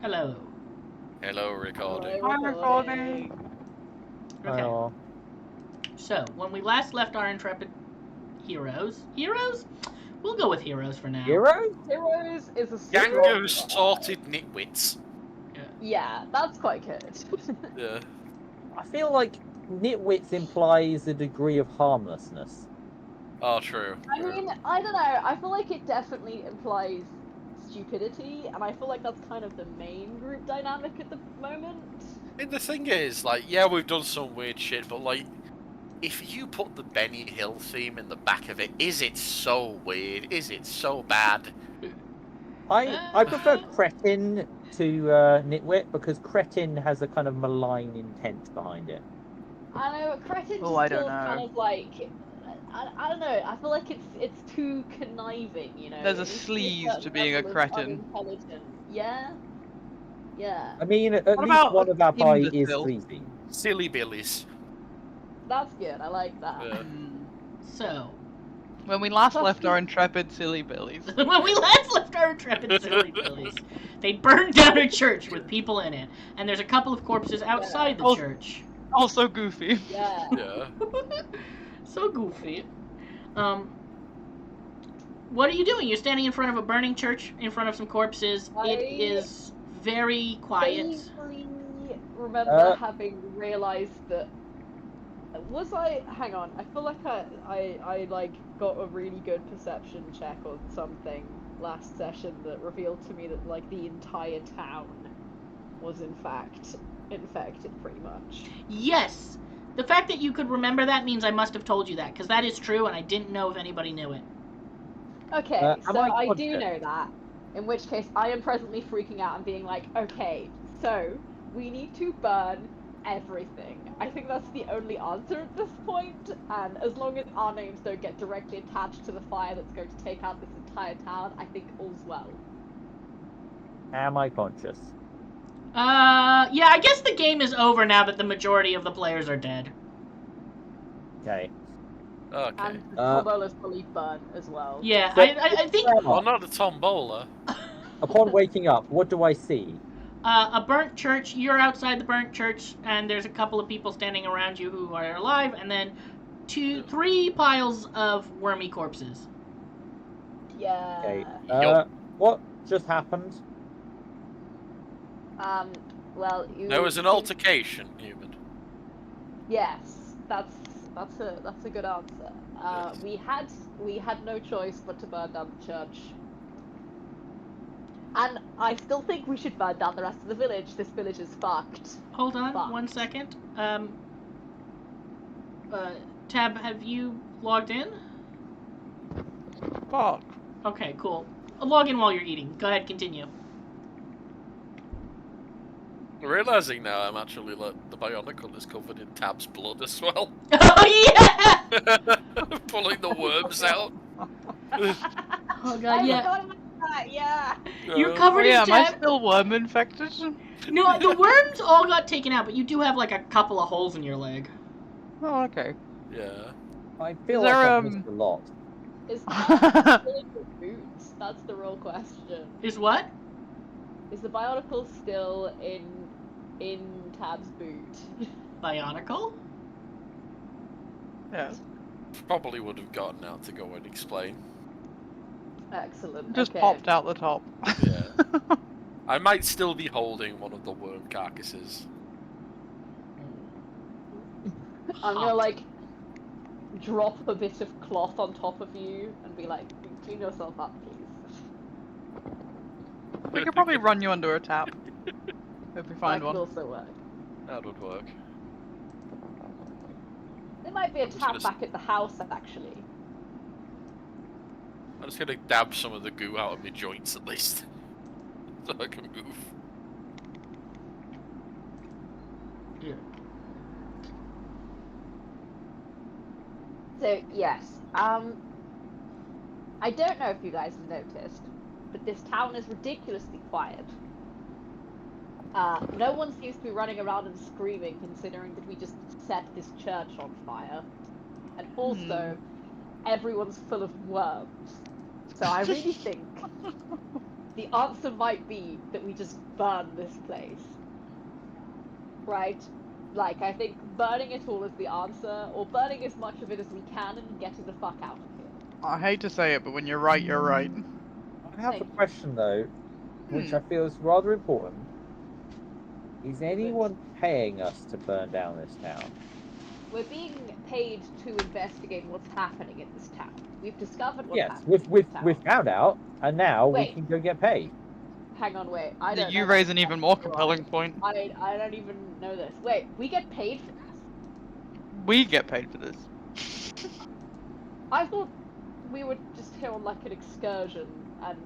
Hello. Hello, recording. I'm recording. Okay. Oh, So, when we last left our intrepid heroes... Heroes? We'll go with heroes for now. heroes? Heroes is a Gang strong of sorted nitwits. Yeah, that's quite good. Yeah. I feel like nitwits implies a degree of harmlessness. Oh, true. I mean, I don't know. I feel like it definitely implies stupidity, and I feel like that's kind of the main group dynamic at the moment. And the thing is, like, yeah, we've done some weird shit, but, like, if you put the Benny Hill theme in the back of it, is it so weird? Is it so bad? I prefer cretin to nitwit because cretin has a kind of malign intent behind it. I know, but Cretin Oh, just I don't feels kind know. of like... I don't know, I feel like it's too conniving, you know? There's a It needs to be sleaze certain to being a level of cretin. unintelligent. Yeah? Yeah. I mean, at What least about one a of our party is imbecile? sleazy. Silly Billies. That's good, I like that. Yeah. So, When we last left our intrepid silly billies. when we last left our intrepid silly billies, they burned down a church with people in it, and there's a couple of corpses outside the Oh. church. Also goofy. Yeah. Yeah. So goofy. What are you doing? You're standing in front of a burning church, in front of some corpses. It is very quiet. Vaguely remember having realized that... Was I... Hang on, I feel like I like got a really good perception check on something last session that revealed to me that like the entire town was in fact infected pretty much. Yes. The fact that you could remember that means I must have told you that, because that is true, and I didn't know if anybody knew it. Okay, am so I I do conscious? know that. In which case, I am presently freaking out and being like, okay, so we need to burn everything. I think that's the only answer at this point, and as long as our names don't get directly attached to the fire that's going to take out this entire town, I think all's well. Am I conscious? Yeah, I guess the game is over now that the majority of the players are dead. Okay. Okay. And the Tombola's fully burnt as well. Yeah, So- I think Well, not the tombola. Upon waking up, what do I see? a burnt church. You're outside the burnt church, and there's a couple of people standing around you who are alive, and then three piles of wormy corpses. Yeah. Okay. Yup. What just happened? Well, you... There was an altercation, human. Yes, that's a good answer. Yes. We had no choice but to burn down the church. And I still think we should burn down the rest of the village. This village is fucked. Hold on Fucked. 1 second. Tab, have you logged in? Fuck. Okay, cool. Log in while you're eating. Go ahead, continue. Realizing now I'm actually like the Bionicle is covered in Tab's blood as well. Oh yeah! Pulling the worms out. Oh god, I yeah. forgot about that, yeah. You're Oh covered yeah, in am I Tab. still worm infected? No, the worms all got taken out, but you do have like a couple of holes in your leg. Oh, okay. Yeah. I feel Is like there, I've missed a lot. Is Tab still in your boots? That's the real question. Is what? Is the Bionicle still in Tab's boot? Bionicle? Yeah. Probably would have gotten out to go and explain. Excellent. Just okay. popped out the top. Yeah. I might still be holding one of the worm carcasses. I'm gonna like drop a bit of cloth on top of you and be like, clean yourself up, please. We could probably run you under a tap. If we find That one. could also work. That would work. There might be a just tap gonna back at the house, actually. I'm just gonna dab some of the goo out of my joints at least. So I can move. Yeah. So, yes. I don't know if you guys have noticed, but this town is ridiculously quiet. No one seems to be running around and screaming, considering that we just set this church on fire. And also, everyone's full of worms. So I really think the answer might be that we just burn this place. Right? Like, I think burning it all is the answer, or burning as much of it as we can and getting the fuck out of here. I hate to say it, but when you're right, you're right. I have a question though, which Hmm. I feel is rather important. Is anyone paying us to burn down this town? We're being paid to investigate what's happening in this town. We've discovered what's Yes, happening in this town. we've found out, and now Wait. we can go get paid. Hang on, wait. I don't You know raise that. an even more compelling point. I don't even know this. Wait, we get paid for this? We get paid for this. I thought we were just here on like an excursion and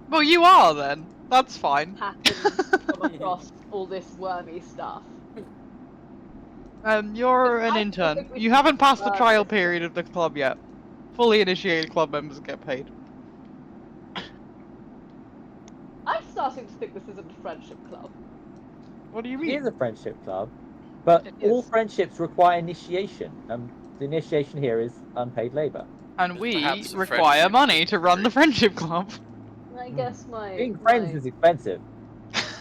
Well, you are then. That's fine. happened to come across all this wormy stuff. You're an I intern. think we You should haven't passed the burn trial this period of the club yet. Fully initiated club members get paid. I'm starting to think this isn't a friendship club. What do you It is mean? a friendship club, but It all is. friendships require initiation, and the initiation here is unpaid labor. And There's we perhaps a require friendship money to run the degree. friendship club. I guess Being friends is expensive.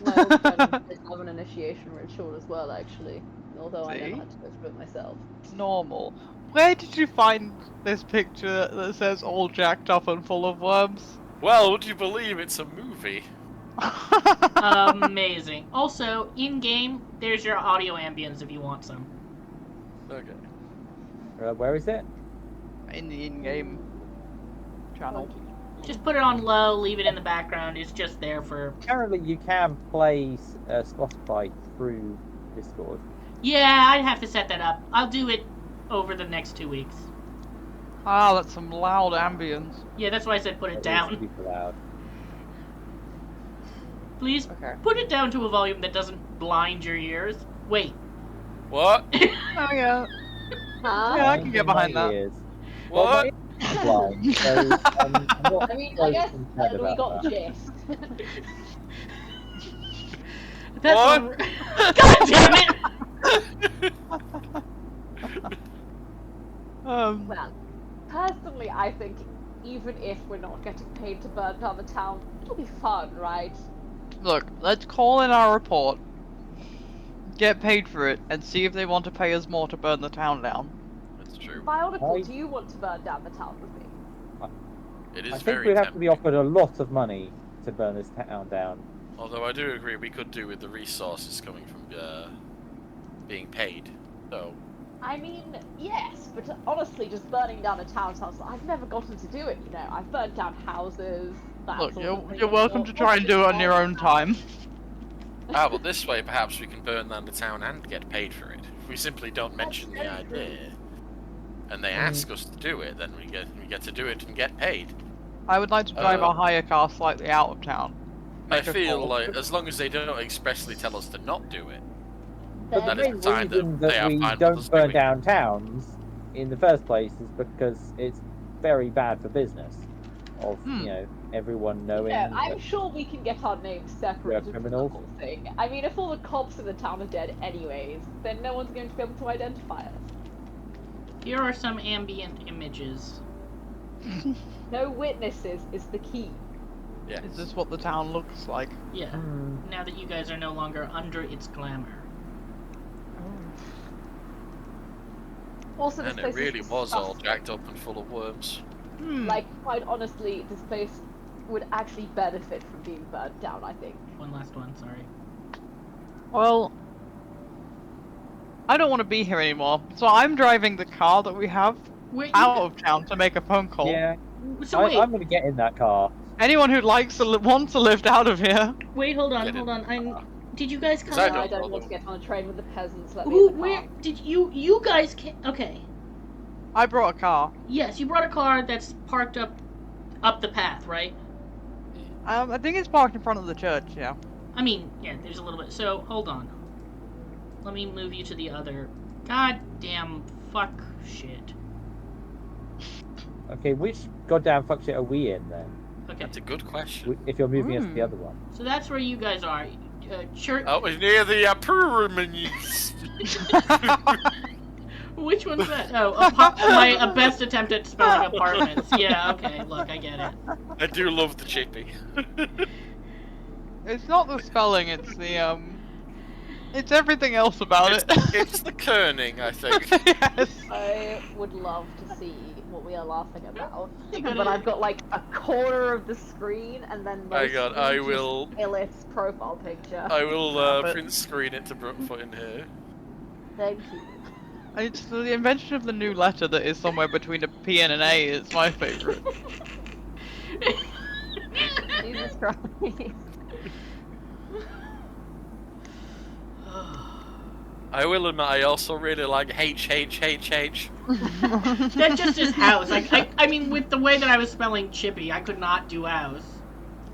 my old friend did have an initiation ritual as well, actually. Although I never See? had to go through it myself. Normal. Where did you find this picture that says all jacked up and full of worms? Well, would you believe it's a movie? Amazing. Also, in game, there's your audio ambience if you want some. Okay. Where is it? In the in-game channel. Just put it on low, leave it in the background. It's just there for. Apparently, you can play Spotify through Discord. Yeah, I'd have to set that up. I'll do it over the next 2 weeks. Ah, that's some loud ambience. Yeah, that's why I said put it It is down. super loud. Please Okay. put it down to a volume that doesn't blind your ears. Wait. What? Oh yeah. Huh? Yeah, I can get behind My that. ears. What? Well, my ears are blind, so I'm not I mean, so I guess concerned we about got that. the gist. That's What? God damn it! Well, personally, I think even if we're not getting paid to burn down the town, it'll be fun, right? Look, let's call in our report, get paid for it, and see if they want to pay us more to burn the town down. That's true. Bionicle, do you want to burn down the town with me? It is I think very we'd have to be tempting. offered a lot of money to burn this town down. Although I do agree we could do with the resources coming from being paid. So I mean, yes, but honestly, just burning down a town sounds like I've never gotten to do it, you know. I've burnt down houses, that Look, sort of thing. you're welcome to try and do it on your own time. well, this way perhaps we can burn down the town and get paid for it. If we simply don't mention the very true. idea, and they ask us to do it, then we get to do it and get paid. I would like to drive a hire car slightly out of town. I Make a feel call. like as long as they don't expressly tell us to not do it, But That the is main the sign that reason they that are we fine with don't us burn doing it. down towns in the first place is because it's very bad for business. Of Hmm. you know everyone knowing. Yeah, I'm that- sure we can get our names separated from the criminals. whole thing. I mean, if all the cops in the town are dead anyways, then no one's going to be able to identify us. Here are some ambient images. No witnesses is the key. yeah. Is this what the town looks like? Yeah. Hmm. Now that you guys are no longer under its glamour. Also, this And place it really is was all disgusting. jacked up and full of worms. Like, quite honestly, this place would actually benefit from being burnt down, I think. One last one, sorry. Well, I don't want to be here anymore, so I'm driving the car that we have Wait, out of town to make a phone call. Yeah, so wait, I'm going to get in that car. Anyone who wants to live out of here. wait, hold on, Get hold in on. the car. Did you guys come? Is that No, I no don't problem. want to get on a train with the peasants. Let me Who? in the Where car. did you guys? Okay. I brought a car. Yes, you brought a car that's parked up the path, right? I think it's parked in front of the church, yeah. I mean, yeah, there's a little bit. So hold on. Let me move you to the other. Goddamn fuck shit. Okay, which goddamn fuck shit are we in then? Okay, That's a good question. If you're moving us to the Hmm. other one. so that's where you guys are. Church. Oh, it's near the pyramids. Which one's that? Oh, my best attempt at spelling apartments. Yeah, okay, look, I get it. I do love the chippy. It's not the spelling, it's the it's everything else about it. It's the kerning, I think. Yes. I would love to see what we are laughing about, You gotta- but I've got like a corner of the screen and then Hang on, I will. Elif's profile picture. I will but- print screen it to put in here. Thank you. It's the invention of the new letter that is somewhere between a P and an A is my favourite. Jesus Christ. I will admit, I also really like H. That just is house. I mean, with the way that I was spelling chippy, I could not do house.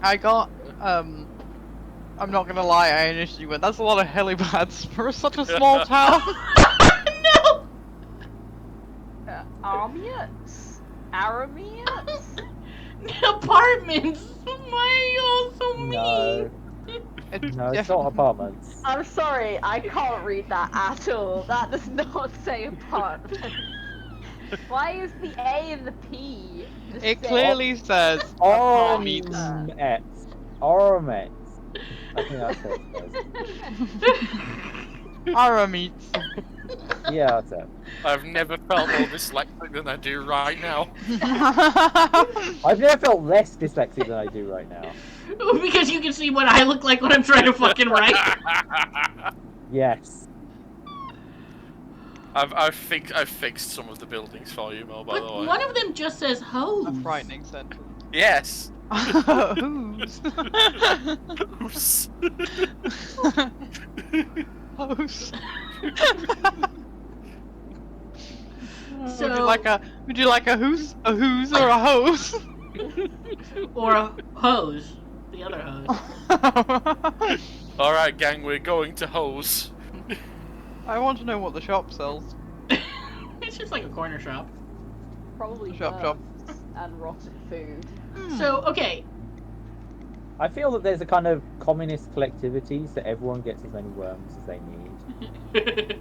I got I'm not gonna lie, I initially went, that's a lot of helipads for such a small town. No! Armiets? Aramiets? Apartments! Why are you all so mean? No, no, it's not apartments. I'm sorry, I can't read that at all. That does not say apartment. Why is the A and the P? the It same? clearly says Armets. apartments. Armets. I think that's what it says. Arameets. Yeah, that's it. I've never felt more dyslexic than I do right now. I've never felt less dyslexic than I do right now. Because you can see what I look like when I'm trying to fucking write. Yes. I've fixed some of the buildings for you, Mo. By But the way. one of them just says hose. A frightening sentence. Yes. Who's? Oops. Hose. So- would you like a who's or a hose? Or a hose. The other hose. Alright, gang, we're going to hose. I want to know what the shop sells. It's just like a corner shop. Probably Shop. birds and rotten food. So, okay. I feel that there's a kind of communist collectivity, so everyone gets as many worms as they need.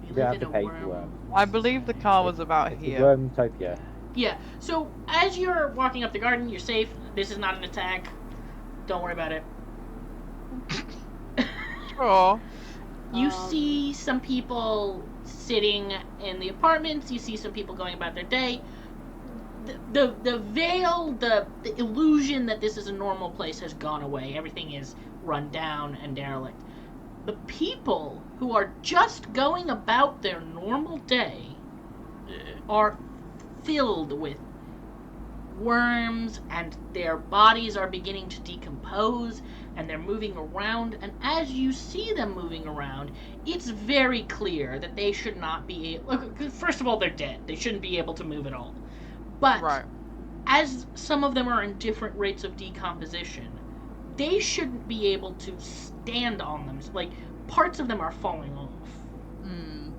We You live don't have in to a pay worm. for worms. I believe the car was about It's a here. worm utopia. Yeah, so as you're walking up the garden, you're safe. This is not an attack. Don't worry about it. Sure. You see some people sitting in the apartments. You see some people going about their day. The veil, the illusion that this is a normal place has gone away. Everything is run down and derelict. The people who are just going about their normal day Yeah. are filled with worms, and their bodies are beginning to decompose, and they're moving around. And as you see them moving around, it's very clear that they should not be. Look, first of all, they're dead. They shouldn't be able to move at all. But Right. as some of them are in different rates of decomposition, they shouldn't be able to stand on them. Like, parts of them are falling off. Hmm.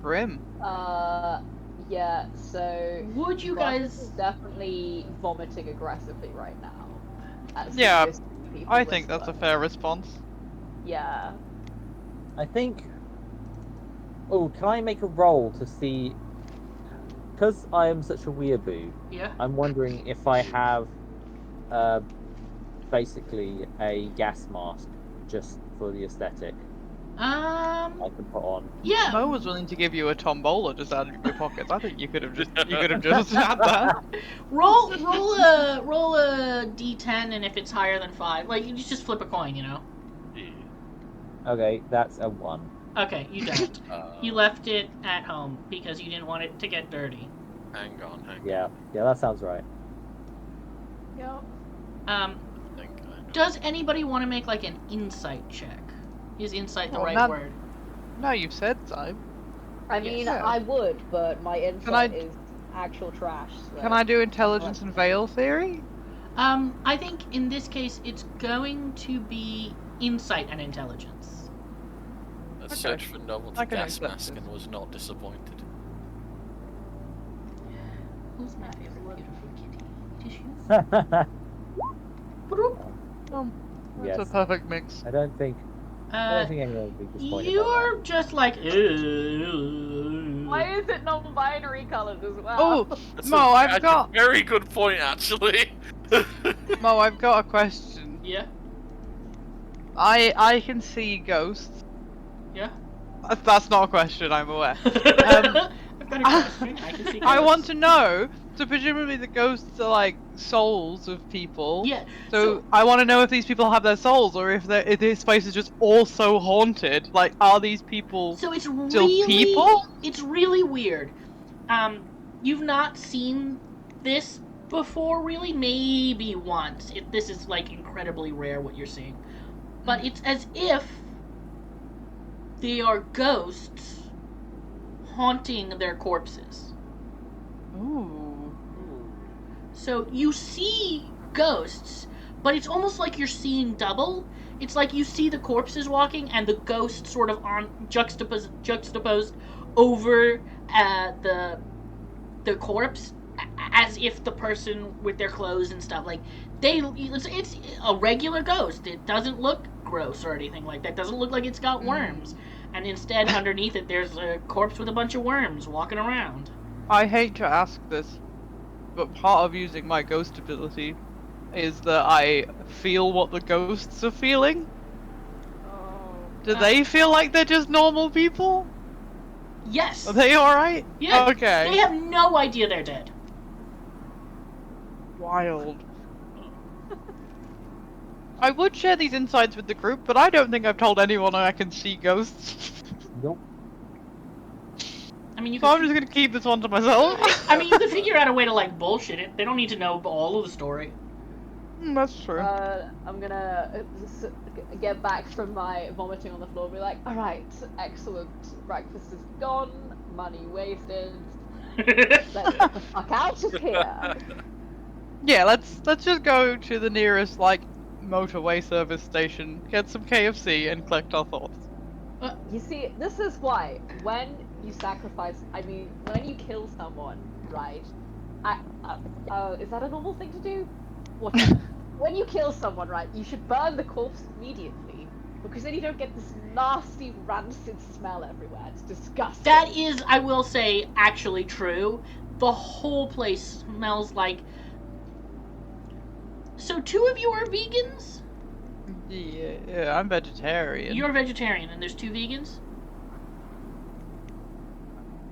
Grim. Yeah, so Would you Ross guys? is definitely vomiting aggressively right now. As Yeah, most people I think that's a whisper. fair response. Yeah. I think. Oh, can I make a roll to see? Because I am such a weeaboo, Yeah. I'm wondering if I have, basically a gas mask just for the aesthetic I can put on. Yeah. Mo was willing to give you a tombola just out of your pockets. I think you could have just had that. Roll a d10, and if it's higher than 5, like you just flip a coin, you know. Yeah. Okay, that's a 1. Okay, you don't. You left it at home because you didn't want it to get dirty. Hang on. Yeah, that sounds right. Yep. Um, I think I know. does anybody want to make like an insight check? Is insight the Well, right not- word? No, you've said so. I mean, Yeah. I would, but my insight I- is actual trash. So. Can I do intelligence and veil theory? I think in this case it's going to be insight and intelligence. I Okay. searched for novelty I can gas accept mask this. and was not disappointed. Who's my favorite beautiful kitty? Tissues? That's Yes. a perfect mix. I don't think I don't think anyone would be disappointed about You're just like. Why is it non-binary colored as well? Oh, That's Mo, I've that's got a very good point, actually. Mo, I've got a question. Yeah. I can see ghosts. Yeah. That's not a question, I'm aware. I've got a question. I can see. I want ghosts. to know. So presumably the ghosts are like souls of people. Yeah. So I want to know if these people have their souls, or if this place is just also haunted. Like, are these people So it's still really people? It's really weird. You've not seen this before, really? Maybe once. This is like incredibly rare what you're seeing, but it's as if they are ghosts haunting their corpses. Ooh. So you see ghosts, but it's almost like you're seeing double. It's like you see the corpses walking and the ghost sort of on juxtaposed over the corpse, as if the person with their clothes and stuff, like it's a regular ghost. It doesn't look gross or anything like that. It doesn't look like it's got worms. And instead, underneath it, there's a corpse with a bunch of worms walking around. I hate to ask this, but part of using my ghost ability is that I feel what the ghosts are feeling. Oh. Do they feel like they're just normal people? Yes. Are they alright? Yeah. Okay. They have no idea they're dead. Wild. I would share these insights with the group, but I don't think I've told anyone I can see ghosts. Nope. I mean, you So can. I'm just gonna keep this one to myself. I mean, you can figure out a way to like bullshit it. They don't need to know all of the story. That's true. I'm gonna get back from my vomiting on the floor and be like, alright, excellent, breakfast is gone, money wasted, let's get the fuck out of here. Yeah, let's just go to the nearest like motorway service station, get some KFC, and collect our thoughts. You see, this is why, when you sacrifice, when you kill someone, right, is that a normal thing to do? Whatever. When you kill someone, right, you should burn the corpse immediately, because then you don't get this nasty, rancid smell everywhere. It's disgusting. That is, I will say, actually true. The whole place smells like. So, 2 of you are vegans? Yeah, I'm vegetarian. You're vegetarian, and there's 2 vegans?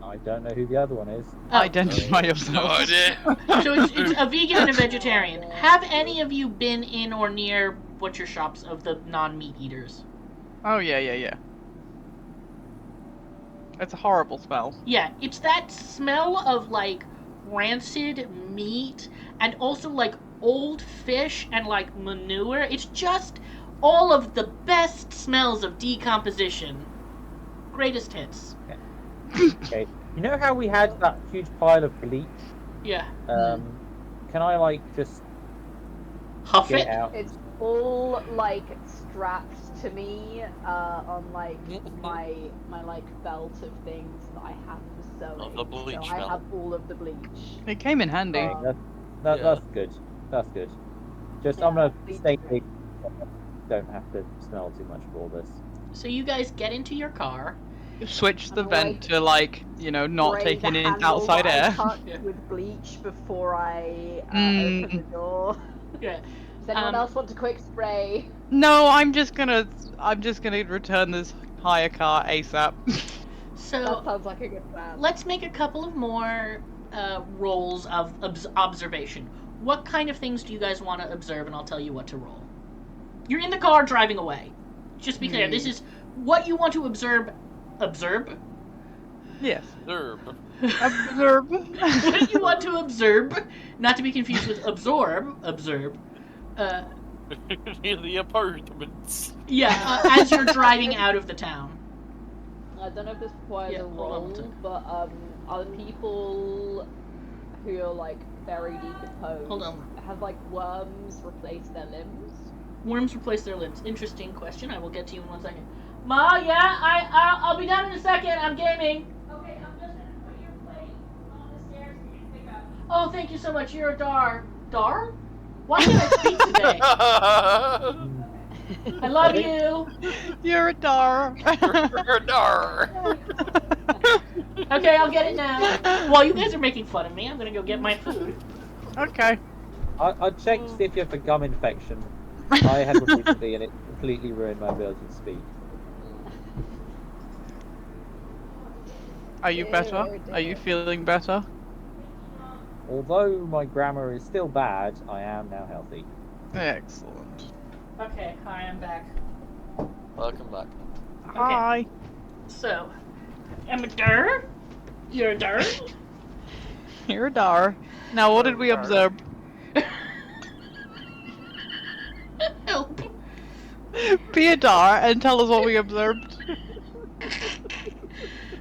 I don't know who the other one is. Oh. Identify No yourself. idea. So it's a vegan and a vegetarian. Have any of you been in or near butcher shops of the non-meat eaters? Oh yeah. It's a horrible smell. Yeah, it's that smell of like rancid meat and also like old fish and like manure. It's just all of the best smells of decomposition. Greatest hits. Okay. You know how we had that huge pile of bleach? Yeah. Can I like just Huff get it. out? It's all like strapped to me on like my like belt of things that I have for sewing. Of the bleach so I smell. have all of the bleach. It came in handy. Oh. That's good. That's good. Just I'm Yeah, gonna bleach stay is big. Don't have to smell too much for all this. So you guys get into your car. Switch the I'm vent like, to like, not Spray taking the in handle outside that I air. cut Yeah. with bleach before I Mm. open the door. Yeah. Does anyone Um, else want a quick spray? No, I'm just gonna return this hire car ASAP. So That sounds like a good plan. let's make a couple of more rolls of observation. What kind of things do you guys want to observe, and I'll tell you what to roll. You're in the car driving away. Just be clear, this is what you want to observe. Observe? Yes. Herb. Observe. What you want to observe, not to be confused with absorb. Observe. In the apartments. Yeah, as you're driving out of the town. I don't know if this requires Yeah, a hold on one roll, second. but are the people who are like very decomposed Hold on. have like worms replaced their limbs? Worms replace their limbs. Interesting question. I will get to you in 1 second. Ma, yeah, I'll be down in a second. I'm gaming. Okay, I'm just gonna put your plate on the stairs for you to pick up. Oh, thank you so much. You're a dar. Dar? Why can't I speak today? I love you. You're a dar. No. Okay, I'll get it now. While you guys are making fun of me, I'm gonna go get my food. Okay. I checked to see if you have a gum infection. I had one recently, and it completely ruined my ability to speak. Are you better? Are you feeling better? Although my grammar is still bad, I am now healthy. Excellent. Okay, hi, I'm back. Welcome back. Hi. So, I'm a dir. You're a dir. You're a dar. Now, what did we observe? Help. Be a dar and tell us what we observed.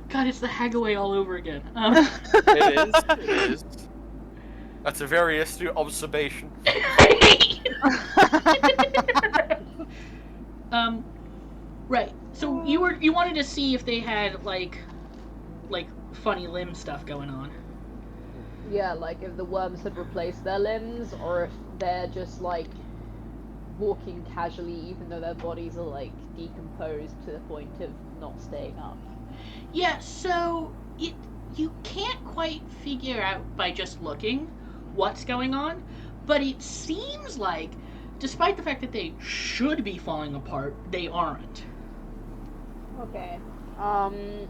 God, it's the Hagaway all over again. It is. It is. That's a very astute observation. Right. So you wanted to see if they had like funny limb stuff going on. Yeah, like if the worms had replaced their limbs, or if they're just like walking casually, even though their bodies are like decomposed to the point of not staying up. Yeah. So you can't quite figure out by just looking what's going on, but it seems like, despite the fact that they should be falling apart, they aren't. Okay. Can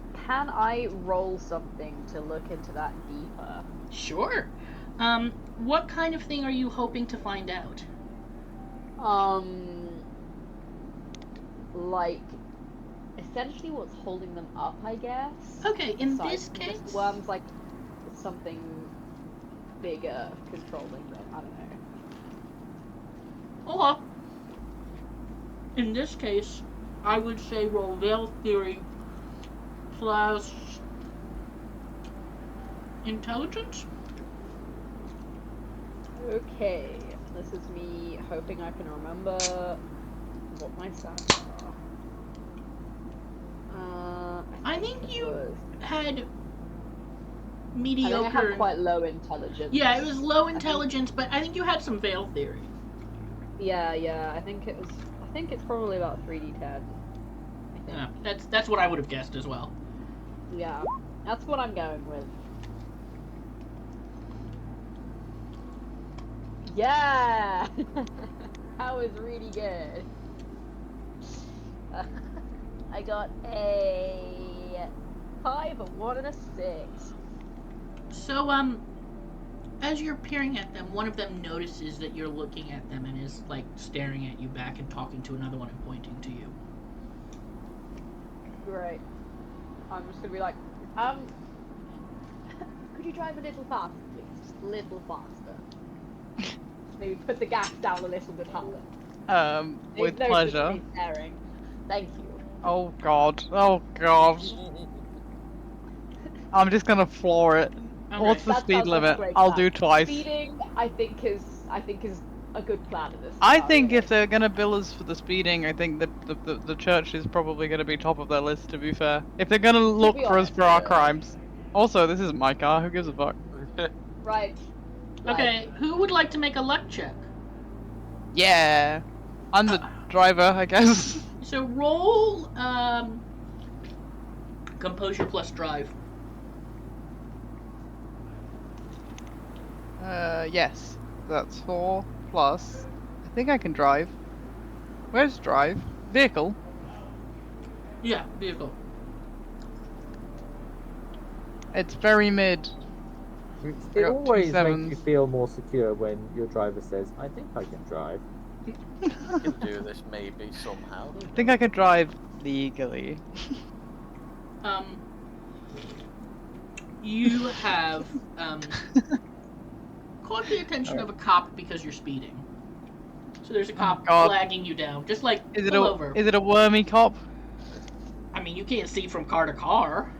I roll something to look into that deeper? Sure. What kind of thing are you hoping to find out? Like, essentially what's holding them up, I guess. Okay, in Aside this from case, just worms, like something bigger controlling them. I don't know. or in this case, I would say roll veil theory plus intelligence. Okay, this is me hoping I can remember what my stats are. I think you was... had I mediocre. think I had quite low intelligence. Yeah, it was low intelligence, but I think you had some veil theory. Yeah. I think it's probably about 3d10. Yeah, that's what I would have guessed as well. Yeah, that's what I'm going with. Yeah! That was really good. I got a 5, a 1, and a 6. So, as you're peering at them, one of them notices that you're looking at them and is, like, staring at you back and talking to another one and pointing to you. Great. I'm just gonna be like, could you drive a little faster, please? Just a little faster. Maybe put the gas down a little bit harder. With No pleasure. specific staring. Thank you. Oh god. Oh god. I'm just gonna floor it. Okay. What's the That speed sounds like a limit? great I'll plan. do twice. Speeding, I think is a good plan in this. I think scenario. if they're gonna bill us for the speeding, I think the church is probably gonna be top of their list, to be fair. If they're gonna look be for us honest, for our yeah. crimes. Also, this isn't my car, who gives a fuck? Right. Okay, who would like to make a luck check? Yeah. I'm the driver, I guess. So roll, composure plus drive. Yes. That's 4 plus. I think I can drive. Where's drive? Vehicle? Yeah, vehicle. It's very mid. It got always 2 makes sevens. you feel more secure when your driver says, "I think I can drive." I can do this maybe somehow. I think I can drive legally. You have, caught the attention of a cop because you're speeding. So there's a cop God. flagging you down, just like, Is it pull over. Is it a wormy cop? I mean, you can't see from car to car.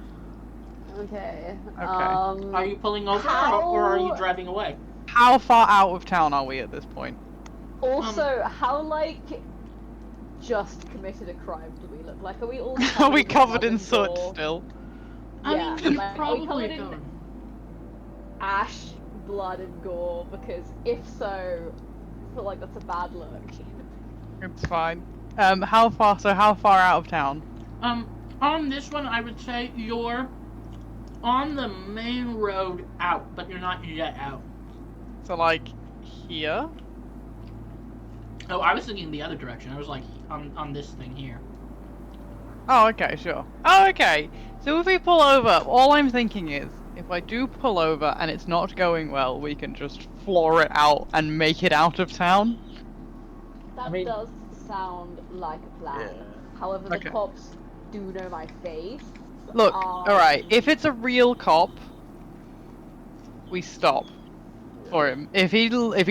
Okay. Are you pulling over or are you driving away? How far out of town are we at this point? Also, how like just committed a crime do we look like? Are we all? Are we covered blood in and soot gore? still? Yeah, I mean, you like, are we probably covered in don't. ash, blood, and gore? Because if so, I feel like that's a bad look. It's fine. How far? So how far out of town? On this one, I would say you're on the main road out, but you're not yet out. So like here? Oh, I was thinking the other direction. I was like on this thing here. Oh, okay, sure. Oh, okay. So if we pull over, all I'm thinking is, if I do pull over and it's not going well, we can just floor it out and make it out of town. That I mean- does sound like a plan. Yeah. However, the Okay. cops do know my face. Look, alright, if it's a real cop, we stop for him. If he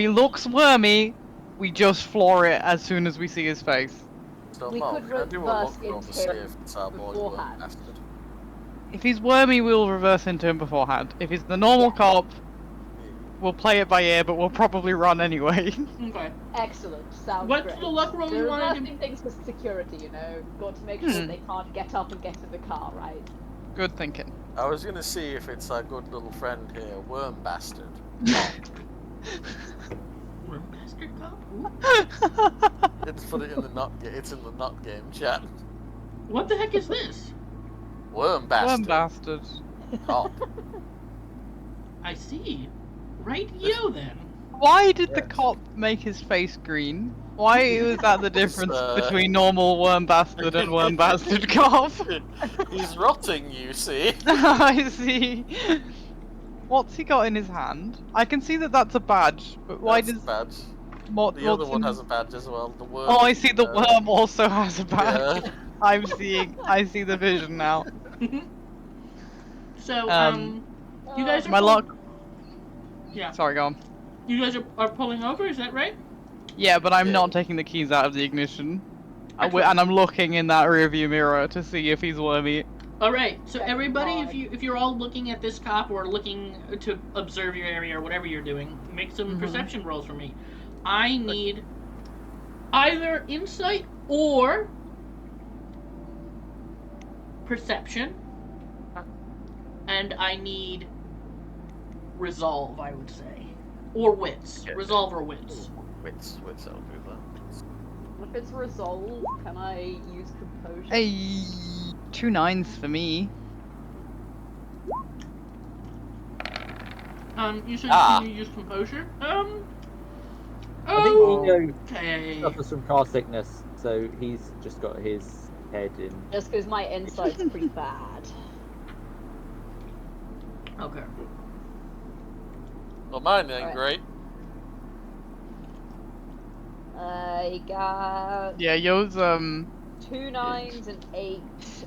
looks wormy, we just floor it as soon as we see his face. So, We Mo, could can I do a reverse look roll to into see him if it's our boy beforehand. bastard? If he's wormy, we'll reverse into him beforehand. If he's the normal Yeah. cop, we'll play it by ear, but we'll probably run anyway. Okay. Excellent. Sounds What's great. the luck roll you We're wanted to- reversing things for security, you know. Got to make sure they can't get up and get in the car, right? Good thinking. I was gonna see if it's our good little friend here, Worm Bastard. Worm bastard cop? Let's put it in the not. It's in the not game chat. What the heck is this? Worm Bastard. bastard. Cop. I see. Right, you then. Why did the Yes. cop make his face green? Why was that the difference uh, between normal worm bastard and worm bastard cop? He's rotting, you see. I see. What's he got in his hand? I can see that that's a badge, but why That's does the badge? what? The other what's one in- has a badge as well. The worm. Oh, I see. The worm also has a badge. Yeah. I'm seeing. I see the vision now. So, you guys are My luck. Yeah. Sorry, go on. You guys are pulling over, is that right? Yeah, but I'm Yeah. not taking the keys out of the ignition. Excellent. And I'm looking in that rearview mirror to see if he's wormy. All right. So Thank everybody, God. if you're all looking at this cop or looking to observe your area or whatever you're doing, make some Mhm. perception rolls for me. I need either insight or perception, and I need resolve. I would say, or wits. Okay. Resolve or wits. Wits, I'll do that. If it's resolved, can I use composure? Hey, 2 9s for me. You said Ah. you use composure. I think Ego Okay. suffers from car sickness, so he's just got his head in. Just because my insight's pretty bad. Okay. Well, mine ain't Alright. great. I got Yeah, yours 2 9s and 8.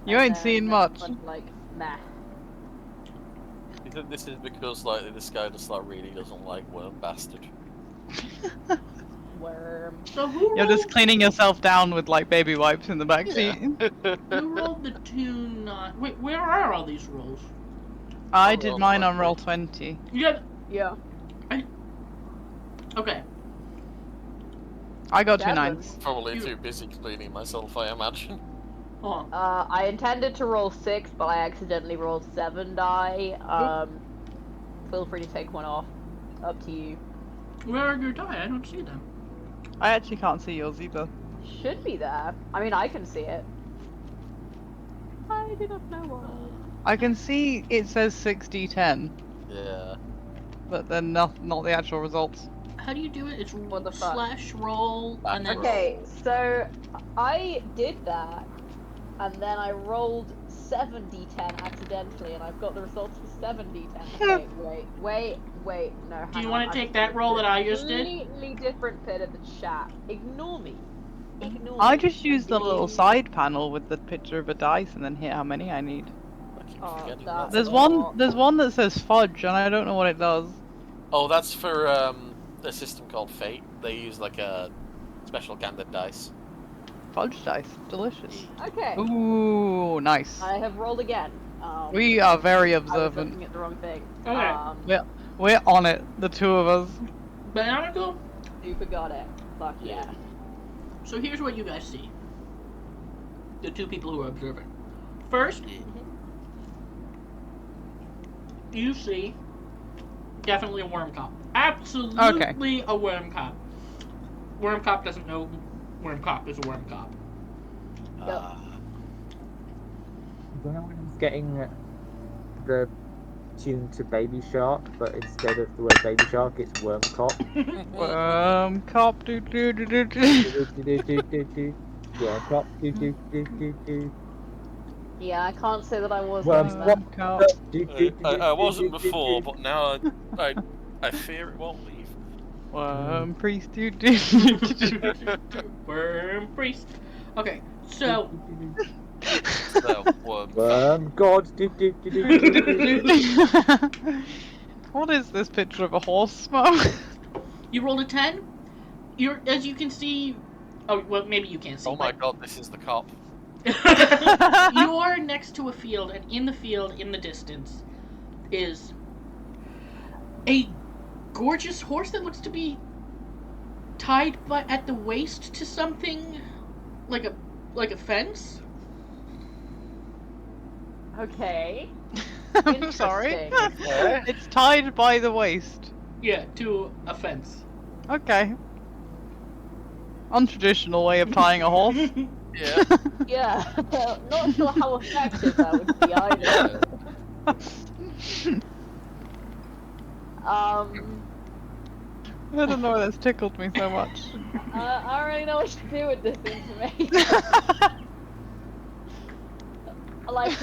You and ain't then seen the much. next one, like, meh. You think this is because like this guy just like really doesn't like Worm Bastard? Worm. So who You're rolled, just cleaning yourself down with like baby wipes in the backseat. who rolled the 2 9? Wait, where are all these rolls? I Oh, did roll mine on 20. roll 20. You got Yeah. okay. I got 2 Devin. 9s. Probably You- too busy cleaning myself, I imagine. Hold on. I intended to roll 6, but I accidentally rolled 7 die. Feel free to take one off. Up to you. Where are your die? I don't see them. I actually can't see yours either. Should be there. I mean, I can see it. I do not know why. I can see it says 6d10, Yeah. but then not the actual results. How do you do it? It's What the fuck? slash roll and then Okay, so I did that, and then I rolled 7d10 accidentally, and I've got the results for 7d10. Okay, wait, no. Do you hang want on, to I'm take that roll that I just did? Completely different bit of the chat. Ignore me. Ignore I me. just used the little Please. side panel with the picture of a dice and then hit how many I need. I keep Oh, forgetting that's- that. There's one that says fudge and I don't know what it does. Oh, that's for a system called Fate. They use like a special kind of dice. Fudge dice, delicious. Okay, Ooh, nice. I have rolled again. We are very I was observant. looking at the wrong thing. Okay. We're on it, the two of us. Bionicle. Super got it. Fuck yeah. So here's what you guys see. The two people who are observing. First, you see definitely a worm cop. Absolutely a worm cop. Worm cop doesn't know worm cop is a worm cop. When I was getting the tune to Baby Shark, but instead of the word Baby Shark, it's Worm Cop. Cop. Do. Yeah, cop. Do. Yeah, I can't say that I was Worms doing that. Cop. I wasn't before, but now I fear it won't leave. Priest. Do. Worm priest. Okay, so So, Worm God. Do. What is this picture of a horse smoke? you rolled a 10. You're, as you can see. Oh well, maybe you can't see. oh my god, this is the cop. You're next to a field, and in the field, in the distance, is a gorgeous horse that looks to be tied at the waist to something like a fence. Okay. I'm sorry. Interesting. It's tied by the waist. Yeah, to a fence. Okay. Untraditional way of tying a horse. Yeah. Yeah, not sure how effective that would be either. I don't know why that's tickled me so much. I don't really know what to do with this information. Like,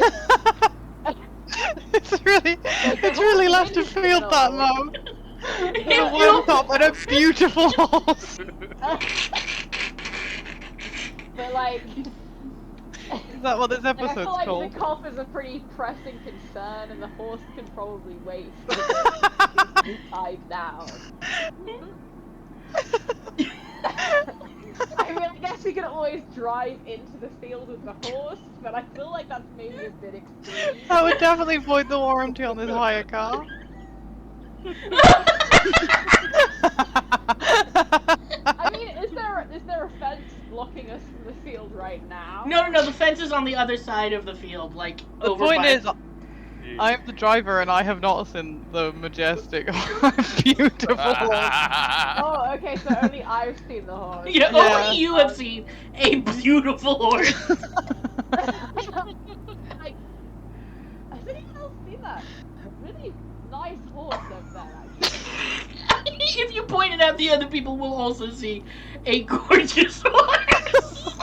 It's really left of field that Mo. A worm cop and a beautiful horse. but like, Is that what this I feel episode's like called? the cop is a pretty pressing concern, and the horse can probably wait for it to be tied down. I mean, I guess we could always drive into the field with the horse, but I feel like that's maybe a bit extreme. I would definitely void the warranty on this hire car. I mean, is there a fence blocking us from the field right now? No. The fence is on the other side of the field, like The over point by. is, I'm the driver and I have not seen the majestic, beautiful horse. Oh, okay, so only I've seen the horse. Yeah, Yeah. only you have seen a beautiful horse. Like, has anyone else seen that? Really nice horse up there, actually. If you point it out, the other people will also see a gorgeous horse.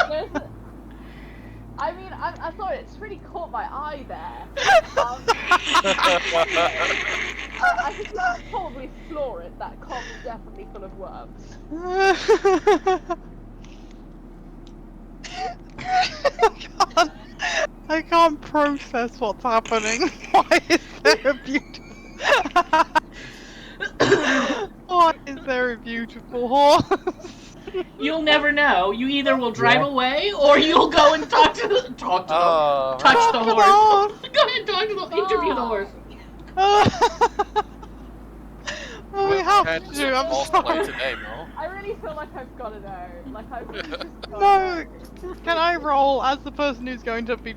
I mean, I thought it's really caught my eye there. I think you could probably floor it. That cop's definitely full of worms. I can't process what's happening. Why is there a beautiful? Why is there a beautiful horse? You'll never know. You either will drive away, or you'll go and touch the horse. Talk to Go ahead, talk to the interview the horse. Well, we have to. I'm sorry. Today, Mo. I really feel like I've got to know. Like, I really just No, gotta can I roll as the person who's going to be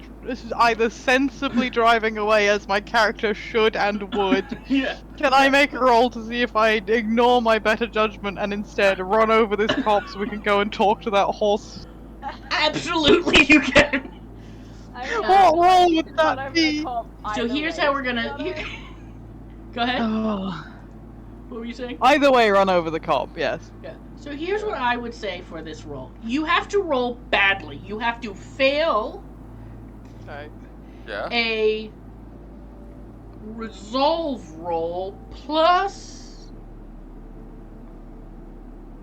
either sensibly driving away as my character should and would? Yeah. Can I make a roll to see if I ignore my better judgment and instead run over this cop so we can go and talk to that horse? Absolutely, you can. I mean, What role would it's that not over be? the top So either here's way, how we're to be gonna. honest. Go ahead. Oh. What were you saying? Either way, run over the cop, yes. Yeah. So here's what I would say for this roll. You have to roll badly. You have to fail Okay. Yeah. a resolve roll plus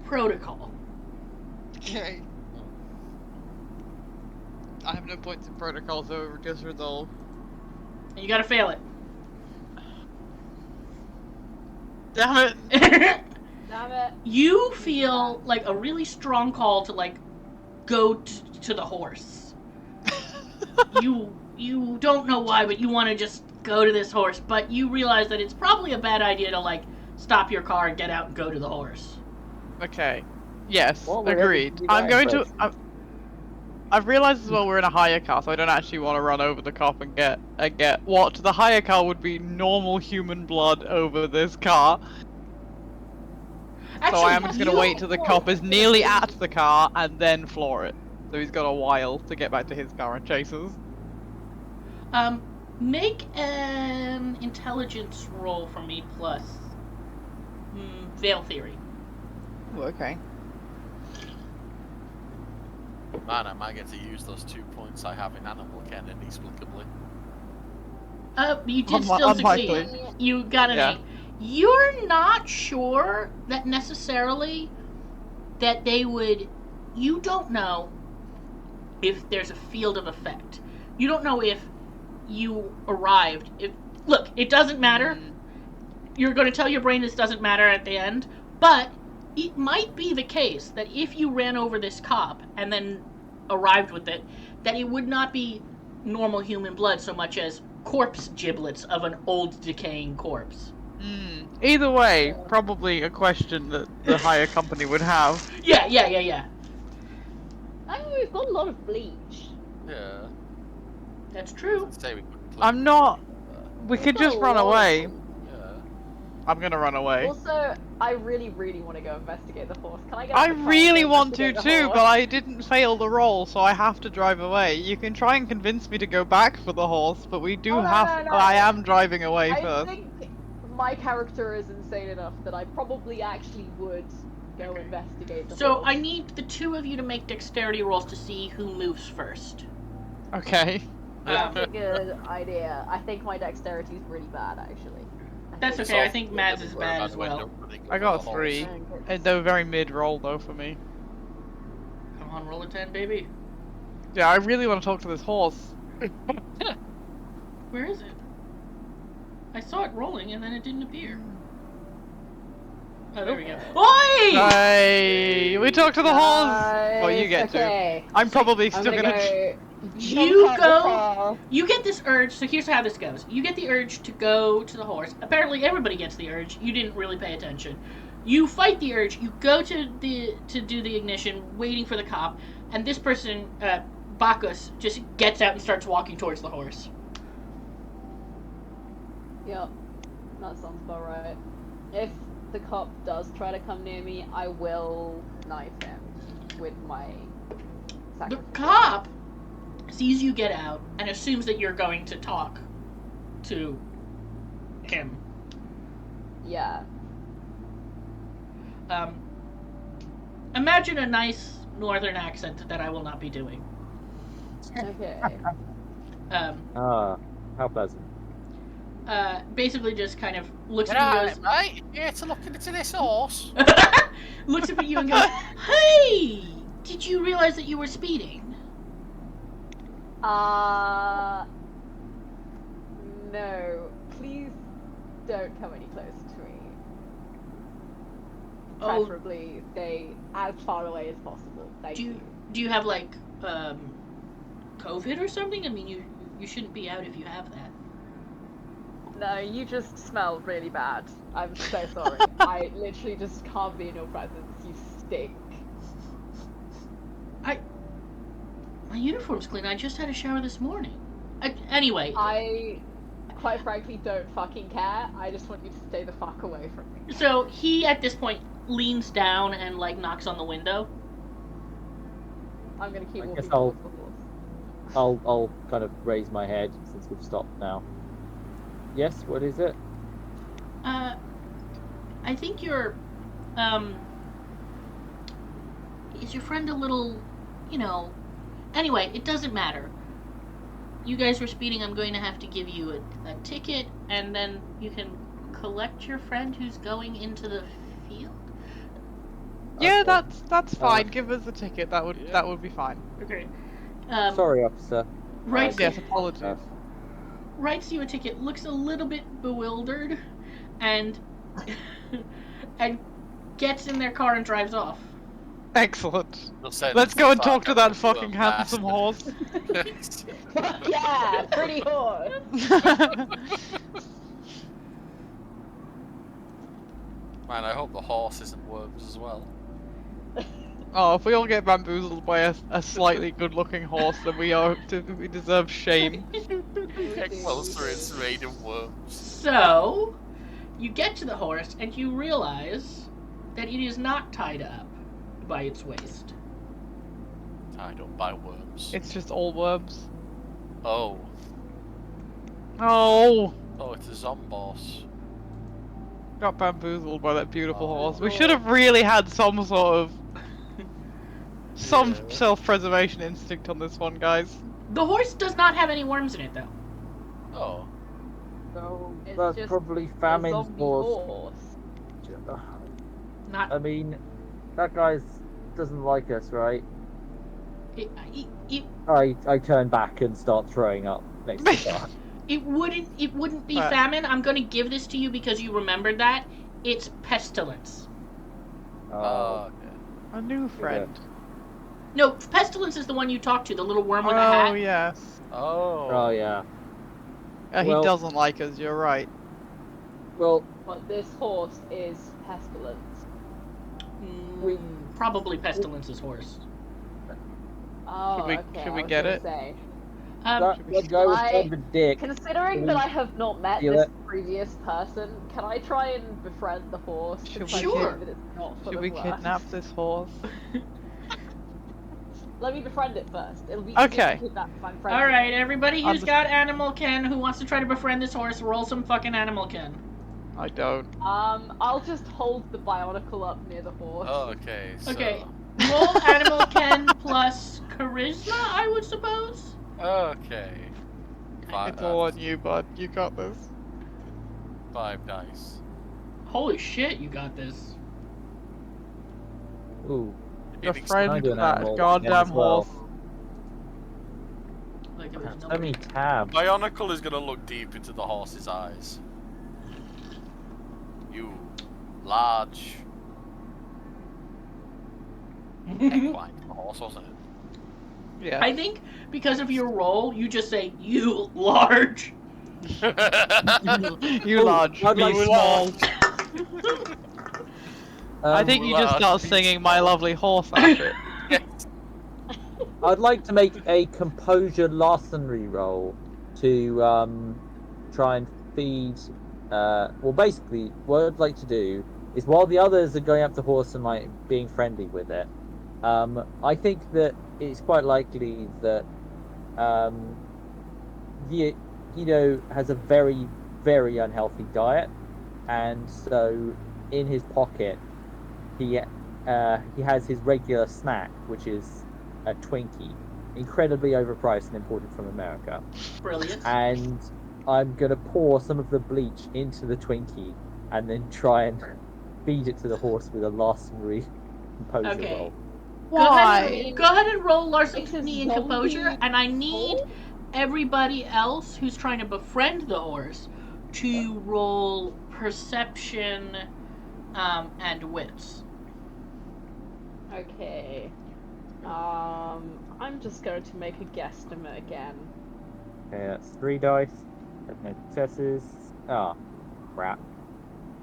protocol. Okay. I have no points in protocol, so just resolve. And you gotta fail it. Damn it! Damn it. You feel like a really strong call to like go to the horse. you don't know why, but you want to just go to this horse, but you realize that it's probably a bad idea to like stop your car and get out and go to the horse. Okay. Yes, Well, we're agreed. able to do I'm that, going but- to. I've realised as well we're in a hire car, so I don't actually want to run over the cop and get what the hire car would be normal human blood over this car. So I am just going to wait till the cop is nearly at the car and then floor it. so he's got a while to get back to his car and chase us. Make an intelligence roll for me plus veil theory. Ooh, okay. Man, I might get to use those 2 points I have in animal ken inexplicably. You did still unlikely. succeed. You got an Yeah. 8. You're not sure that necessarily that they would. You don't know if there's a field of effect. You don't know if you arrived. Look, it doesn't matter. You're going to tell your brain this doesn't matter at the end, but it might be the case that if you ran over this cop and then arrived with it, that it would not be normal human blood so much as corpse giblets of an old decaying corpse. Either way, probably a question that the higher company would have. Yeah. I mean, we've got a lot of bleach. Yeah. That's true. I'd say we couldn't play I'm not. We We've could got just a run lot of away. bleach. Yeah. I'm gonna run away. Also, I really want to go investigate the horse. Can I get? I in the car really and want to investigate the too, horse? but I didn't fail the roll, so I have to drive away. You can try and convince me to go back for the horse, but we do Oh, no, have. no, no. I am driving away I first. think my character is insane enough that I probably actually would go Okay. investigate the So horse. I need the two of you to make dexterity rolls to see who moves first. Okay. That's a good idea. I think my dexterity is really bad, actually. That's It's okay. I all- think Mads is everywhere bad by as the window well. running I over got the horse. 3. And they were very mid-roll though for me. Come on, roll a 10, baby. Yeah, I really want to talk to this horse. Where is it? I saw it rolling and then it didn't appear. Oh, there we go. Oi! Hey, we talked to the horse. Well, you get to. okay. I'm probably I'm still gonna go. You jump out the go- car. You get this urge, so here's how this goes. You get the urge to go to the horse. Apparently everybody gets the urge. You didn't really pay attention. You fight the urge, you go to do the ignition, waiting for the cop, and this person, Bacchus, just gets out and starts walking towards the horse. Yep, that sounds about right. If the cop does try to come near me, I will knife him with my The sacrifice. cop sees you get out and assumes that you're going to talk to him. Yeah. Imagine a nice northern accent that I will not be doing. Okay. Ah, how pleasant. Basically just kind of looks Get at out you of and it, mate. Yeah, to look into this horse. goes, looks up at you and goes, "Hey, did you realize that you were speeding?" No. Please don't come any closer to me. Oh, Preferably stay as far away as possible. Thank you. do you have like COVID or something? I mean, you shouldn't be out if you have that. No, you just smell really bad. I'm so sorry. I literally just can't be in your presence. You stink. My uniform's clean. I just had a shower this morning. Anyway, I, quite frankly, don't fucking care. I just want you to stay the fuck away from me. so he at this point leans down and like knocks on the window. I'm gonna keep I walking guess I'll- towards the horse. I'll kind of raise my head since we've stopped now. Yes, what is it? I think you're, is your friend a little, anyway, it doesn't matter. You guys were speeding, I'm going to have to give you a ticket, and then you can collect your friend who's going into the field? Yeah, Okay. that's fine. Give us the ticket. That would be fine. Okay. Sorry, officer. Writes, Yes, apologies. writes you a ticket, looks a little bit bewildered, and and gets in their car and drives off. Excellent. They'll send Let's us go and back talk to and that we'll fucking blast handsome them. horse. Yeah, pretty horse. Man, I hope the horse isn't worms as well. Oh, if we all get bamboozled by a slightly good-looking horse, then we deserve shame. Get closer, it's made of worms. So, you get to the horse and you realize that it is not tied up by its waist. I don't buy worms. It's just all worms. Oh. Oh! Oh, it's a zomboss. Got bamboozled by that beautiful Oh. horse. We should have really had some sort of some Yeah. self-preservation instinct on this one, guys. The horse does not have any worms in it, though. Oh. So It's that's just probably a famine's zombie horse. Not. I mean, that guy doesn't like us, right? It I turn back and start throwing up next to the car. It wouldn't be Right. famine. I'm gonna give this to you because you remembered that. It's pestilence. Oh. Okay. A new friend. No, pestilence is the one you talked to, the little worm with a hat. Oh yes. Oh. Yeah. He Well- doesn't like us. You're right. Well, But this horse is pestilence. We- Probably pestilence's horse. Oh, Should we- okay. should we I was get gonna it? Say. that guy was kind of a dick. Considering that I have not met Feel this it? previous person, can I try and befriend the horse? Should since we I Sure. know that it's not full Should of we worms? kidnap this horse? Let me befriend it first. It'll be Okay. easier to kidnap if I'm friendly. All right, everybody who's Understood. got Animal Ken who wants to try to befriend this horse, roll some fucking Animal Ken. I don't. I'll just hold the bionicle up near the horse. Oh, okay. So. Okay. Roll Animal Ken plus Charisma, I would suppose. Okay. It's all on you, bud. You got this. 5 dice. Holy shit, you got this. Ooh. Befriend Kind of an that animal goddamn as well. horse. Like it was So many tabs. Bionicle is gonna look deep into the horse's eyes. You large equine horse, wasn't it? Yeah. I think because of your roll, you just say, you large. You Oh, large, I'd me like to- small. I Um, think you just large, start me singing My small. Lovely Horse after it. Yes. I'd like to make a composure larceny roll to try and feed. Well, basically, what I'd like to do is while the others are going up to horse and like being friendly with it, I think that it's quite likely that Guido has a very, very unhealthy diet, and so in his pocket he has his regular snack, which is a Twinkie, incredibly overpriced and imported from America. Brilliant. And I'm gonna pour some of the bleach into the Twinkie and then try and feed it to the horse with a larceny composure Okay. roll. Why? Go ahead and roll It's a larceny and zombie composure, and I need horse? everybody else who's trying to befriend the horse to roll perception and wits. Okay. I'm just going to make a guesstimate again. Okay, that's 3 dice. Have no successes. Ah, crap.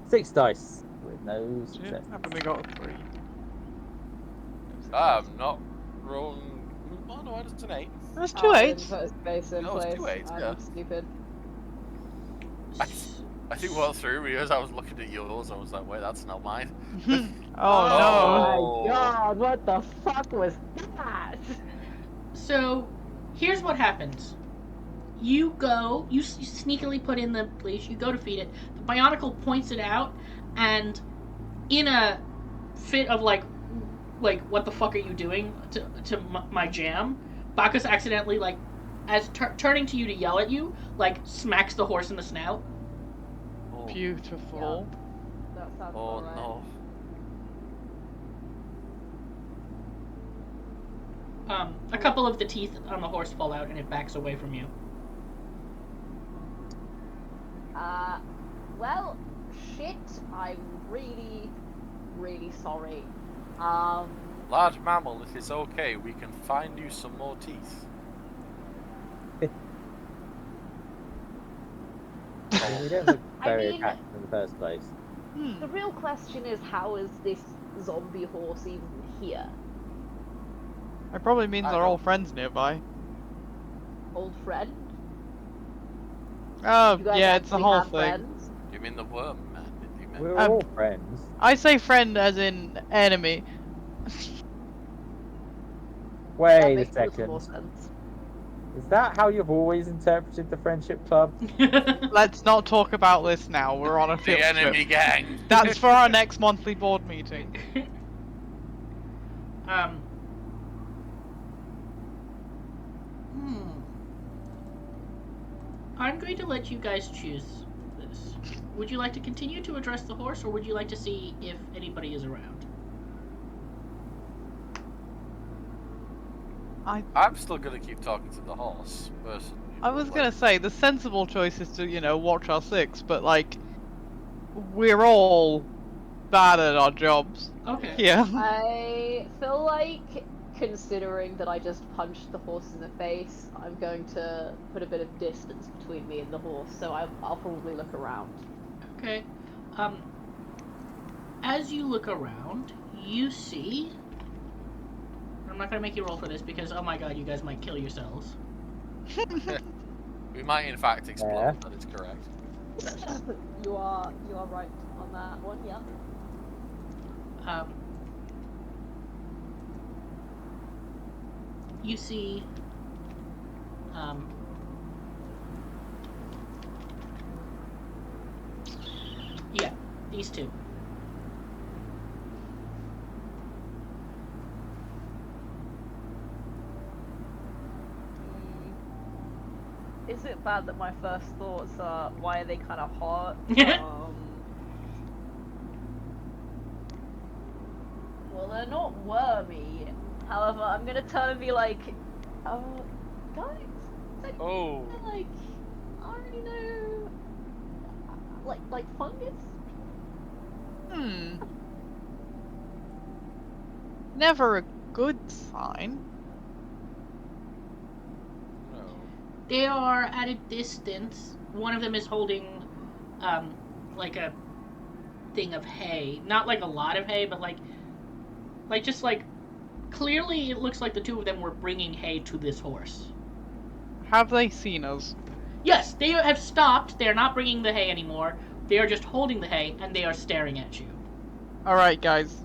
6 dice with no Shit, success. I've only got 3. I'm not wrong. Oh no, it's an 8. That's 2 I didn't 8s. put a space in No, it's place. 2 8s, I'm yeah. stupid. I think what threw me is I was looking at yours. I was like, wait, that's not mine. Oh Oh. my god, what the fuck was that? So, here's what happens. You go, you sneakily put in the bleach, you go to feed it, the Bionicle points it out, and in a fit of like, what the fuck are you doing to my jam, Bacchus accidentally, like, as turning to you to yell at you, like, smacks the horse in the snout. Oh, no. Beautiful. That sounds oh alright. no. A couple of the teeth on the horse fall out, and it backs away from you. Well, shit, I'm really, really sorry. Large mammal, it is okay. We can find you some more teeth. We don't look I very mean- attached in the first place. The real question is, how is this zombie horse even here? It probably means I they're all don't- friends nearby. Old friend? Oh, You guys yeah, it's the actually whole have thing. friends? You mean the worm man? Did you mean? We're Um, all friends. I say friend as in enemy. Wait That a makes a little more second. sense. Is that how you've always interpreted the friendship club? Let's not talk about this now. We're on a The field enemy trip. gang. That's for our next monthly board meeting. I'm going to let you guys choose this. Would you like to continue to address the horse, or would you like to see if anybody is around? I'm still gonna keep talking to the horse, personally. I was gonna say the sensible choice is to, watch our six, but like, we're all bad at our jobs. Okay. Yeah. I feel like, considering that I just punched the horse in the face, I'm going to put a bit of distance between me and the horse, so I'll probably look around. Okay. As you look around, you see... I'm not going to make you roll for this because, oh my god, you guys might kill yourselves. We might, in fact, explode. That is correct. You are right on that one, yeah. You see... yeah, these two. Is it bad that my first thoughts are, why are they kind of hot? Well, they're not wormy. However, I'm gonna turn and be like, guys, Oh. like, I already know, like fungus? Never a good sign. They are at a distance. One of them is holding, like a thing of hay. Not like a lot of hay, but like just like, clearly it looks like the two of them were bringing hay to this horse. Have they seen us? Yes, they have stopped. They are not bringing the hay anymore. They are just holding the hay, and they are staring at you. Alright, guys.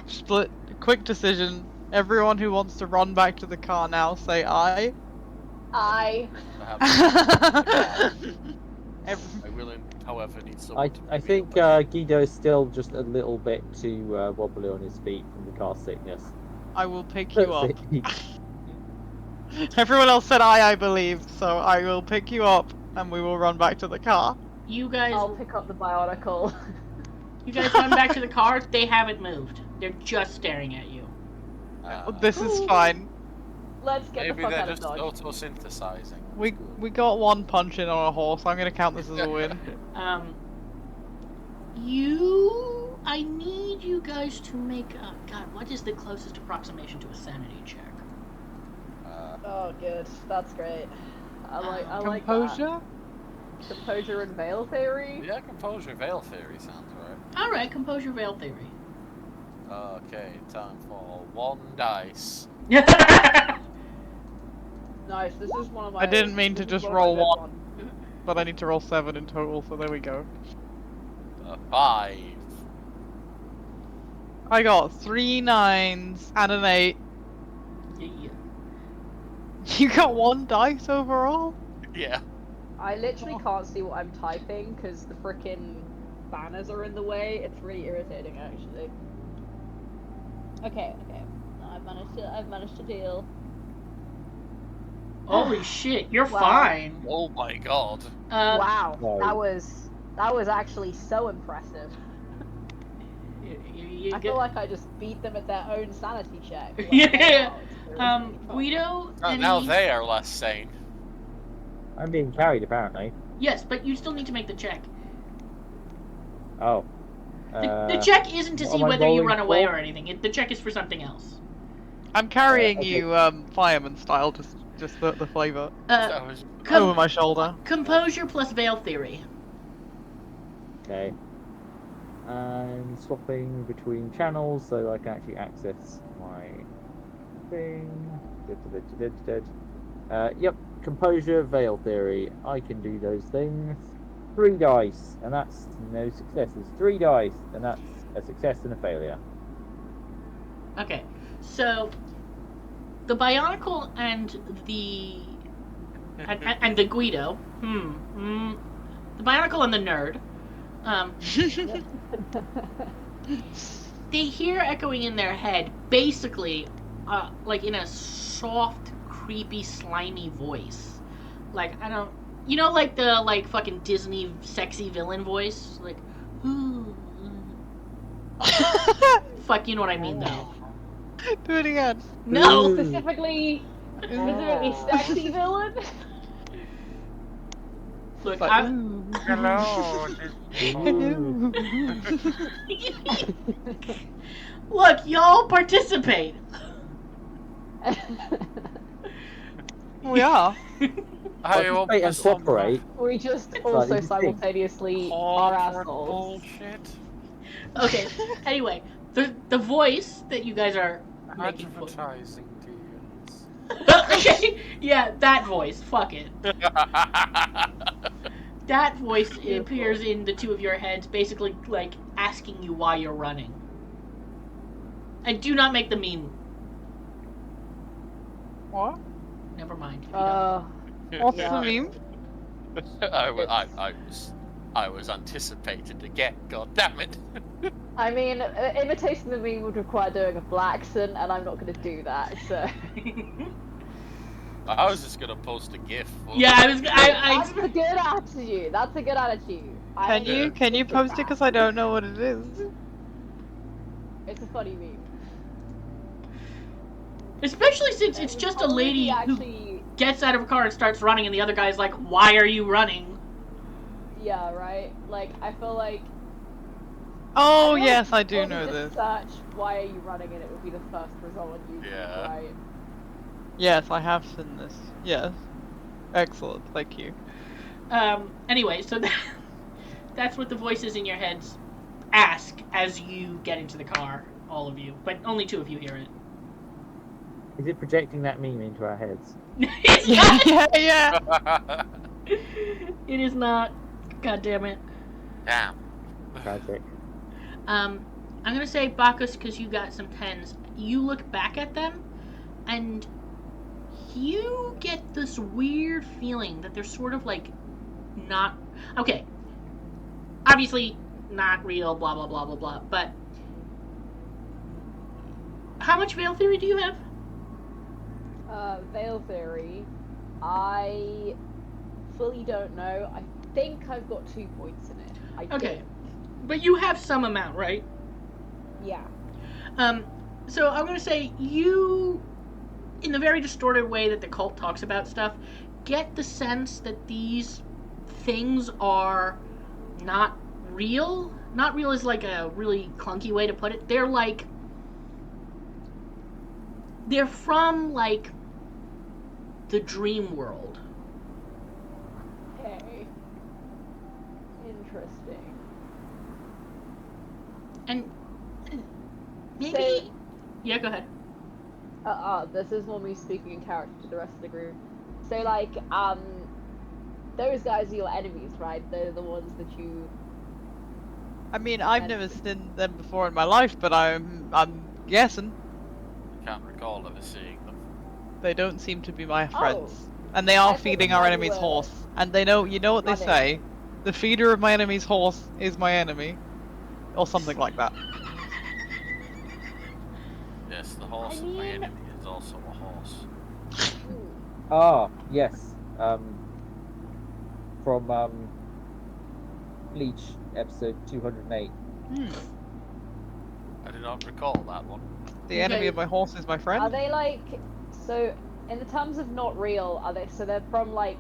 Split. Quick decision. Everyone who wants to run back to the car now, say aye. I will, however, need someone I think Guido is still just a little bit too wobbly on his feet from the car sickness. I will pick you up. Everyone else said I believe, so I will pick you up and we will run back to the car. You guys... I'll pick up the Bionicle. You guys run back to the car. They haven't moved. They're just staring at you. This is fine. Let's get Maybe the fuck they're out of just Dodge. auto-synthesizing. We got one punch in on a horse. I'm gonna count this as a win. I need you guys to make God, what is the closest approximation to a sanity check? Oh, good. That's great. I like Composure? that. Composure and veil theory? Yeah, composure veil theory sounds right. Alright, composure veil theory. Okay, time for 1 dice. Nice, this is one of my... I didn't mean to just roll one, but I need to roll 7 in total, so there we go. 5. I got 3 9s and an 8. Yeah. You got 1 dice overall? Yeah. I literally can't see what I'm typing because the frickin' banners are in the way. It's really irritating, actually. Okay. I've managed to deal. Holy shit, you're Wow. fine. Oh my god. Wow, no. that was actually so impressive. You I feel like I just beat them at their own sanity check. Like, Yeah. wow, Guido. Now they are less sane. I'm being carried, apparently. Yes, but you still need to make the check. Oh. The check isn't to what see am I whether you rolling run away for? or anything. The check is for something else. I'm carrying okay. you, fireman style, just the flavour. Com- Over my shoulder. Composure plus veil theory. Okay. And swapping between channels so I can actually access my thing. Yep, composure, veil theory. I can do those things. 3 dice, and that's no successes. 3 dice, and that's a success and a failure. Okay, so the Bionicle and the Guido. The Bionicle and the nerd. They hear echoing in their head, basically, like in a soft, creepy, slimy voice. Like I don't, like the fucking Disney sexy villain voice, like, ooh. Fuck, you know what I mean though. Do it again. No. Specifically sexy villain. Look, But, Hello. Hello. Look, y'all participate. We are. Participate and cooperate. We just Like, also you think. simultaneously are assholes. Bullshit. Okay. Anyway, the voice that you guys are making fun. Advertising deals. Okay. Yeah, that voice. Fuck it. That voice appears in the two of your heads, basically like asking you why you're running. And do not make the meme. What? Never mind. You don't. What's Yeah. the meme? I was anticipated to get. God damn it! I mean, imitating the meme would require doing a black accent, and I'm not going to do that. So. I was just gonna post a GIF. Yeah, I was. That's a good attitude. That's a good attitude. Can you post it? Because I don't know what it is. It's a funny meme. Especially since it's just a lady who gets out of a car and starts running, and the other guy's like, "Why are you running?" Yeah, right. Like, I feel like. Oh, I feel yes, like I do you know just this. Search "Why are you running?" and it would be the first result on YouTube. Yeah. Right. Yes, I have seen this. Yes. Excellent, thank you. Anyway, so that's what the voices in your heads ask as you get into the car, all of you. But only two of you hear it. Is it projecting that meme into our heads? It's Yeah, not. yeah. It is not. God damn it. Damn. Tragic. I'm gonna say Bacchus because you got some 10s. You look back at them, and you get this weird feeling that they're sort of like not okay. Obviously, not real. Blah blah blah blah blah. But how much veil theory do you have? Veil theory. I fully don't know. I think I've got 2 points in it. Okay, think. but you have some amount, right? Yeah. So I'm gonna say you, in the very distorted way that the cult talks about stuff, get the sense that these things are not real. Not real is like a really clunky way to put it. They're from like the dream world. Okay. Interesting. And maybe So- yeah, go ahead. This is more me speaking in character to the rest of the group. So, like, those guys are your enemies, right? They're the ones that you. I mean, I've never seen them before in my life, but I'm guessing Can't recall ever seeing them. they don't seem to be my Oh. friends. And they are I thought feeding our they enemy's were horse. And they know, you know what they running. say? The feeder of my enemy's horse is my enemy. Or something like that. Yes, the horse of my enemy is also a horse. Ah, yes. From Bleach episode 208. I do not recall that one. The enemy Okay. of my horse is my friend. Are they like so? In the terms of not real, are they? So they're from like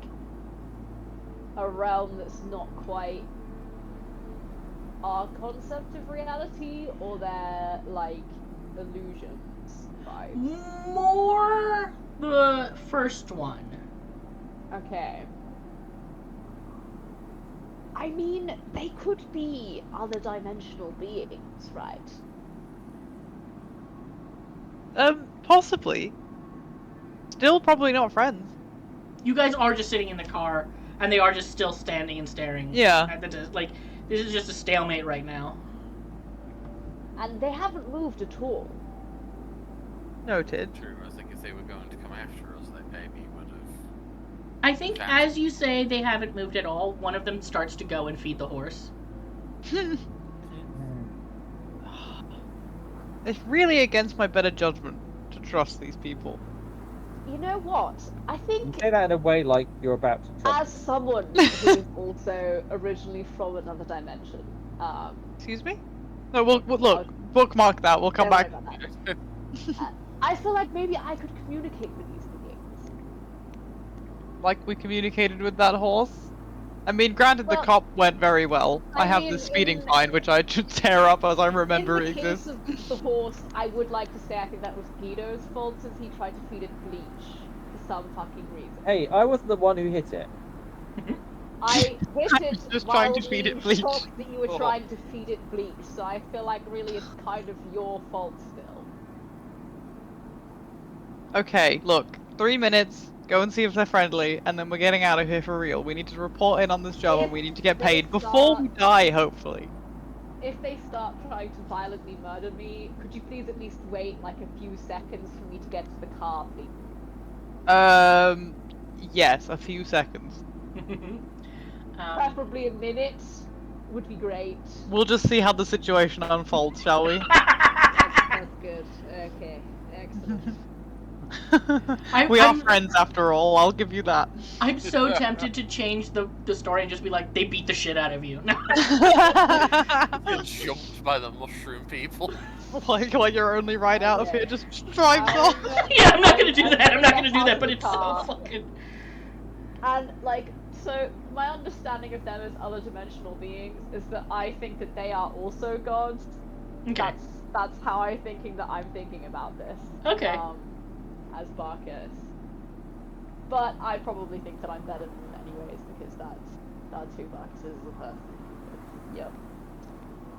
a realm that's not quite our concept of reality, or they're like illusions vibes. More the first one. Okay. I mean, they could be other dimensional beings, right? Possibly. Still probably not friends. You guys are just sitting in the car, and they are just still standing and staring. Yeah. At like, this is just a stalemate right now. And they haven't moved at all. Noted. True, I think it's if they were going to come after us, they maybe would have. I think, Fact. as you say, they haven't moved at all. One of them starts to go and feed the horse. It's really against my better judgment to trust these people. You know what? I You think say that in a way like you're about to trust. as someone who is also originally from another dimension, Excuse me? No, we'll look. Bookmark that. We'll come don't worry back. about that. I feel like maybe I could communicate with these beings. Like we communicated with that horse. I mean, granted, the Well, cop went very well. I have mean, the speeding in- fine, which I should tear up as I remember In the exists. case of the horse, I would like to say I think that was Guido's fault since he tried to feed it bleach for some fucking reason. Hey, I wasn't the one who hit it. I hit it Just while trying to feed being it bleach. shocked that you were Oh. trying to feed it bleach, so I feel like really it's kind of your fault still. Okay, look. 3 minutes. Go and see if they're friendly, and then we're getting out of here for real. We need to report in on this job, and we need to get If paid they before we start- die, hopefully. If they start trying to violently murder me, could you please at least wait like a few seconds for me to get to the car, please? Yes, a few seconds. Preferably a minute would be great. We'll just see how the situation unfolds, shall we? That's good. Okay, excellent. We are I'm- friends after all, I'll give you that. I'm so tempted to change the story and just be like, they beat the shit out of you. No. Get jumped by the mushroom people. like you're only right out of here, just drives off. Yeah, I'm not gonna do that. I'm not gonna do that, but it's so car. fucking. And like, so my understanding of them as other dimensional beings is that I think that they are also gods. Okay. That's how I'm thinking about this. Okay. As Barkus. But I probably think that I'm better than them anyways because that's who Barkus is as a person. Yep.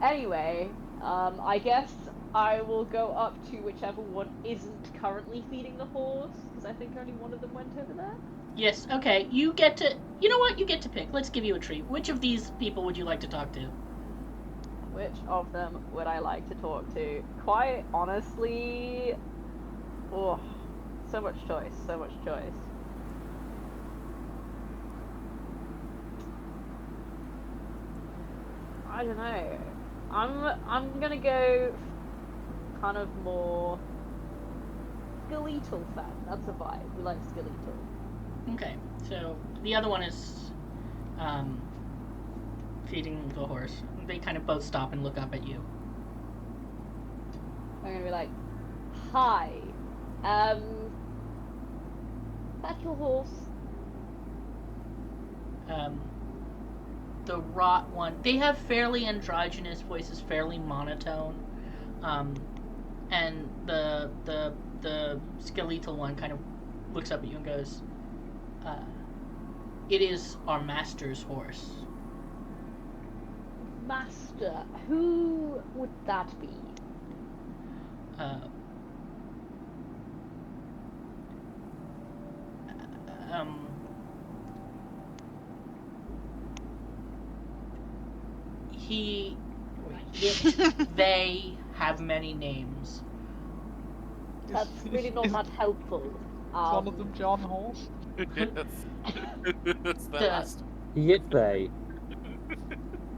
Anyway, I guess I will go up to whichever one isn't currently feeding the horse because I think only one of them went over there. Yes. Okay. You get to. You know what? You get to pick. Let's give you a treat. Which of these people would you like to talk to? Which of them would I like to talk to? Quite honestly, oh, so much choice. I don't know. I'm gonna go kind of more skeletal fan. That's a vibe. We like skeletal. Okay. So the other one is feeding the horse. They kind of both stop and look up at you. I'm gonna be like, hi, that's your horse. The rot one, they have fairly androgynous voices, fairly monotone, and the skeletal one kind of looks up at you and goes, "It is our master's horse." Master, who would that be? They have many names. That's really not that helpful. One of them John Horse. Yes. That's the The- last. Yet they.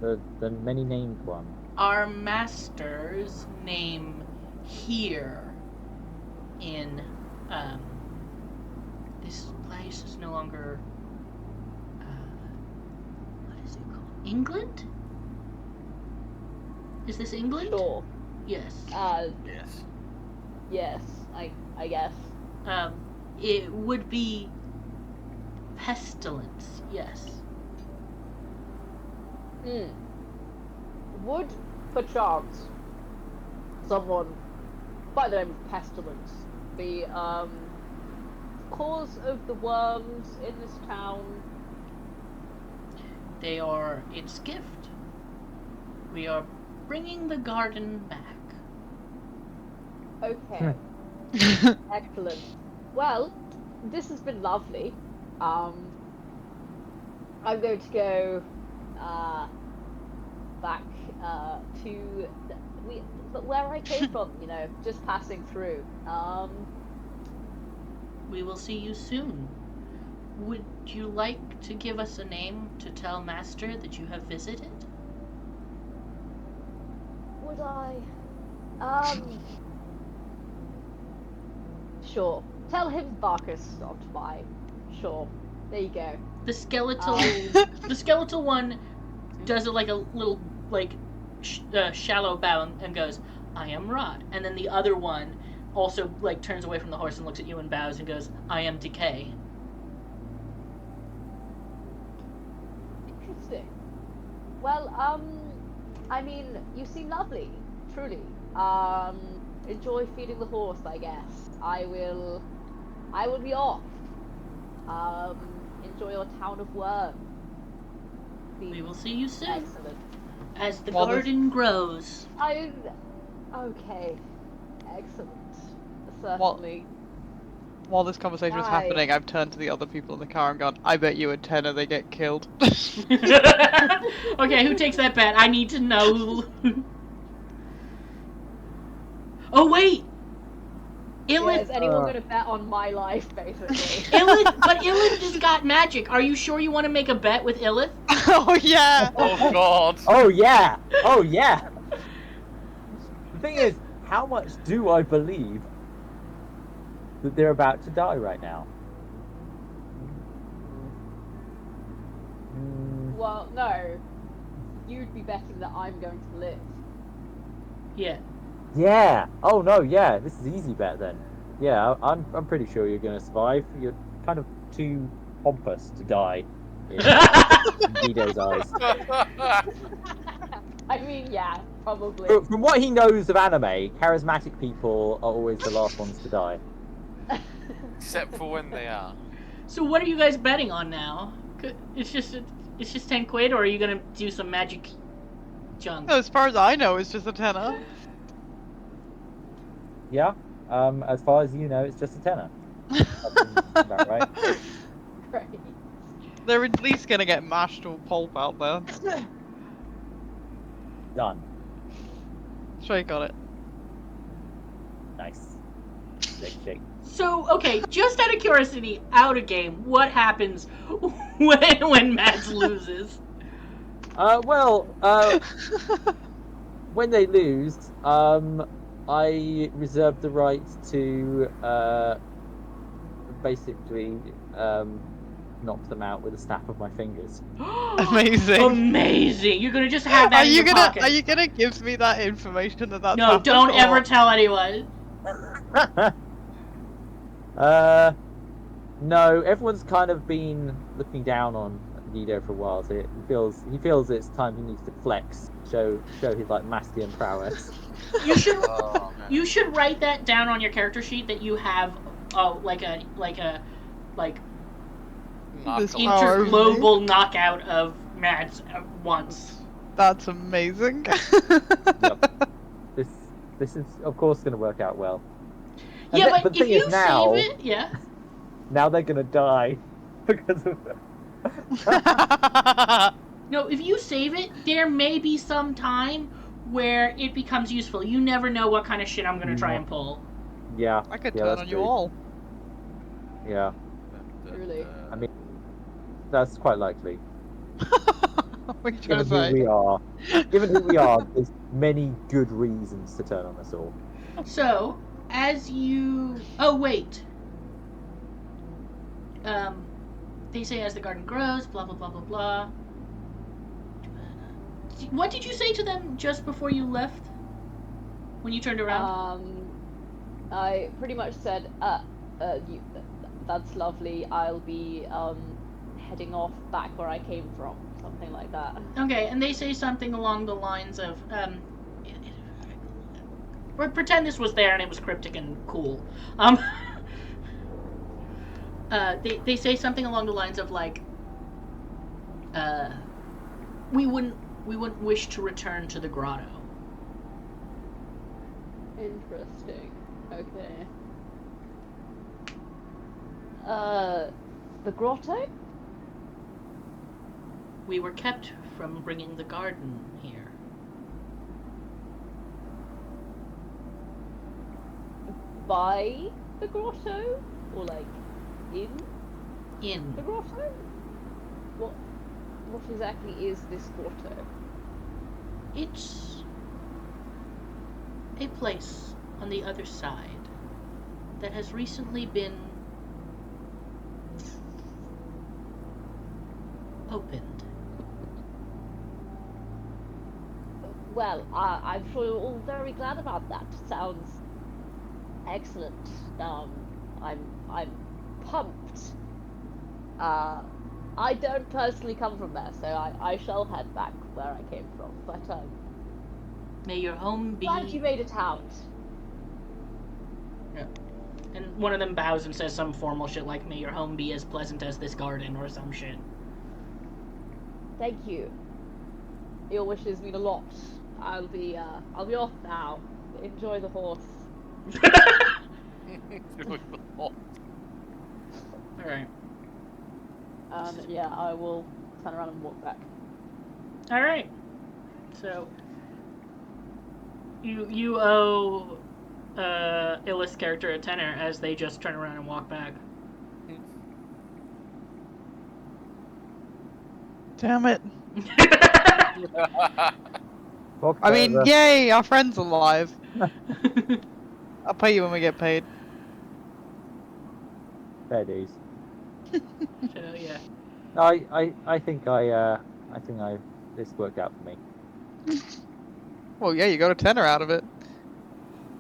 The many named one. Our master's name here in this place is no longer what is it called? England? Is this England? Sure. Yes. Yes. Yes, I guess. It would be pestilence, yes. Would, perchance, someone by the name of Pestilence be, cause of the worms in this town? They are its gift. We are bringing the garden back. Okay. Excellent. Well, this has been lovely. I'm going to go back to where I came from. You know, just passing through. We will see you soon. Would you like to give us a name to tell Master that you have visited? Would I? Sure. Tell him Barkus stopped by. Sure. There you go. The skeletal, Um, the skeletal one does it like a little shallow bow and goes, "I am Rod." And then the other one also like turns away from the horse and looks at you and bows and goes, "I am Decay." Interesting. Well, I mean, you seem lovely, truly. Enjoy feeding the horse, I guess. I will be off. Enjoy your town of Worm. We will see you soon. Excellent. As the Well, garden grows. Okay. Excellent. Certainly. While this conversation was Aye. happening, I've turned to the other people in the car and gone, I bet you a tenner they get killed. Okay, who takes that bet? I need to know. Oh wait, Yeah, Illith. is anyone gonna bet on my life, basically? But Illith has got magic. Are you sure you want to make a bet with Illith? Oh yeah! Oh god. Oh yeah! Oh yeah! The thing is, how much do I believe that they're about to die right now? Well, no. You'd be betting that I'm going to live. Yeah. Yeah. Oh no. Yeah. This is easy bet then. Yeah. I'm pretty sure you're going to survive. You're kind of too pompous to die in Guido's eyes. I mean, yeah, probably. From what he knows of anime, charismatic people are always the last ones to die. Except for when they are. So what are you guys betting on now? It's just 10 quid, or are you gonna do some magic junk? As far as I know, it's just a tenner. Yeah. As far as you know, it's just a tenner. That's about right. Great. They're at least gonna get mashed to a pulp out there. Done. Sure, you got it. Nice. Shake. So, okay, just out of curiosity, out of game, what happens when Mads loses? When they lose, I reserve the right to basically knock them out with a snap of my fingers. Amazing. Amazing! You're gonna just have that in your pocket. Are you gonna give me that information that that's No, happened, don't or- ever tell anyone. No, everyone's kind of been looking down on Guido for a while, so he feels it's time he needs to flex, show his like masculine prowess. You should Oh, man. you should write that down on your character sheet that you have like This Knuckle. power over me. interglobal knockout of Mads at once. That's amazing. Yep. This is of course going to work out well. And Yeah, the but if thing you is now, save it, yeah. now they're going to die because of No, if you save it, there may be some time where it becomes useful. You never know what kind of shit I'm gonna try and pull. Yeah. I could yeah, turn that's on you true. all. Yeah, Really? I mean, that's quite likely. What are you trying Given to say? who we are, there's many good reasons to turn on us all. So, as you... Oh, wait. They say as the garden grows, blah, blah, blah, blah, blah. What did you say to them just before you left? When you turned around? I pretty much said, that's lovely. I'll be heading off back where I came from, something like that. Okay, and they say something along the lines of, pretend this was there and it was cryptic and cool. They say something along the lines of like, we wouldn't wish to return to the grotto. Interesting. Okay. The grotto? We were kept from bringing the garden here. By the grotto? Or like, in In. the grotto? What exactly is this grotto? It's a place on the other side that has recently been opened. Well, I'm sure you're all very glad about that. Sounds excellent. I'm pumped. I don't personally come from there, so I shall head back where I came from. But May your home be. glad you made it out. Yeah. And one of them bows and says some formal shit like, "May your home be as pleasant as this garden," or some shit. Thank you. Your wishes mean a lot. I'll be off now. Enjoy the horse. Alright. Yeah, I will turn around and walk back. Alright. So you owe Illis' character a tenor as they just turn around and walk back. Damn it. Fuck I mean, over. yay, our friend's alive. I'll pay you when we get paid. Fair dues. So yeah. I think this worked out for me. Well, yeah, you got a tenner out of it.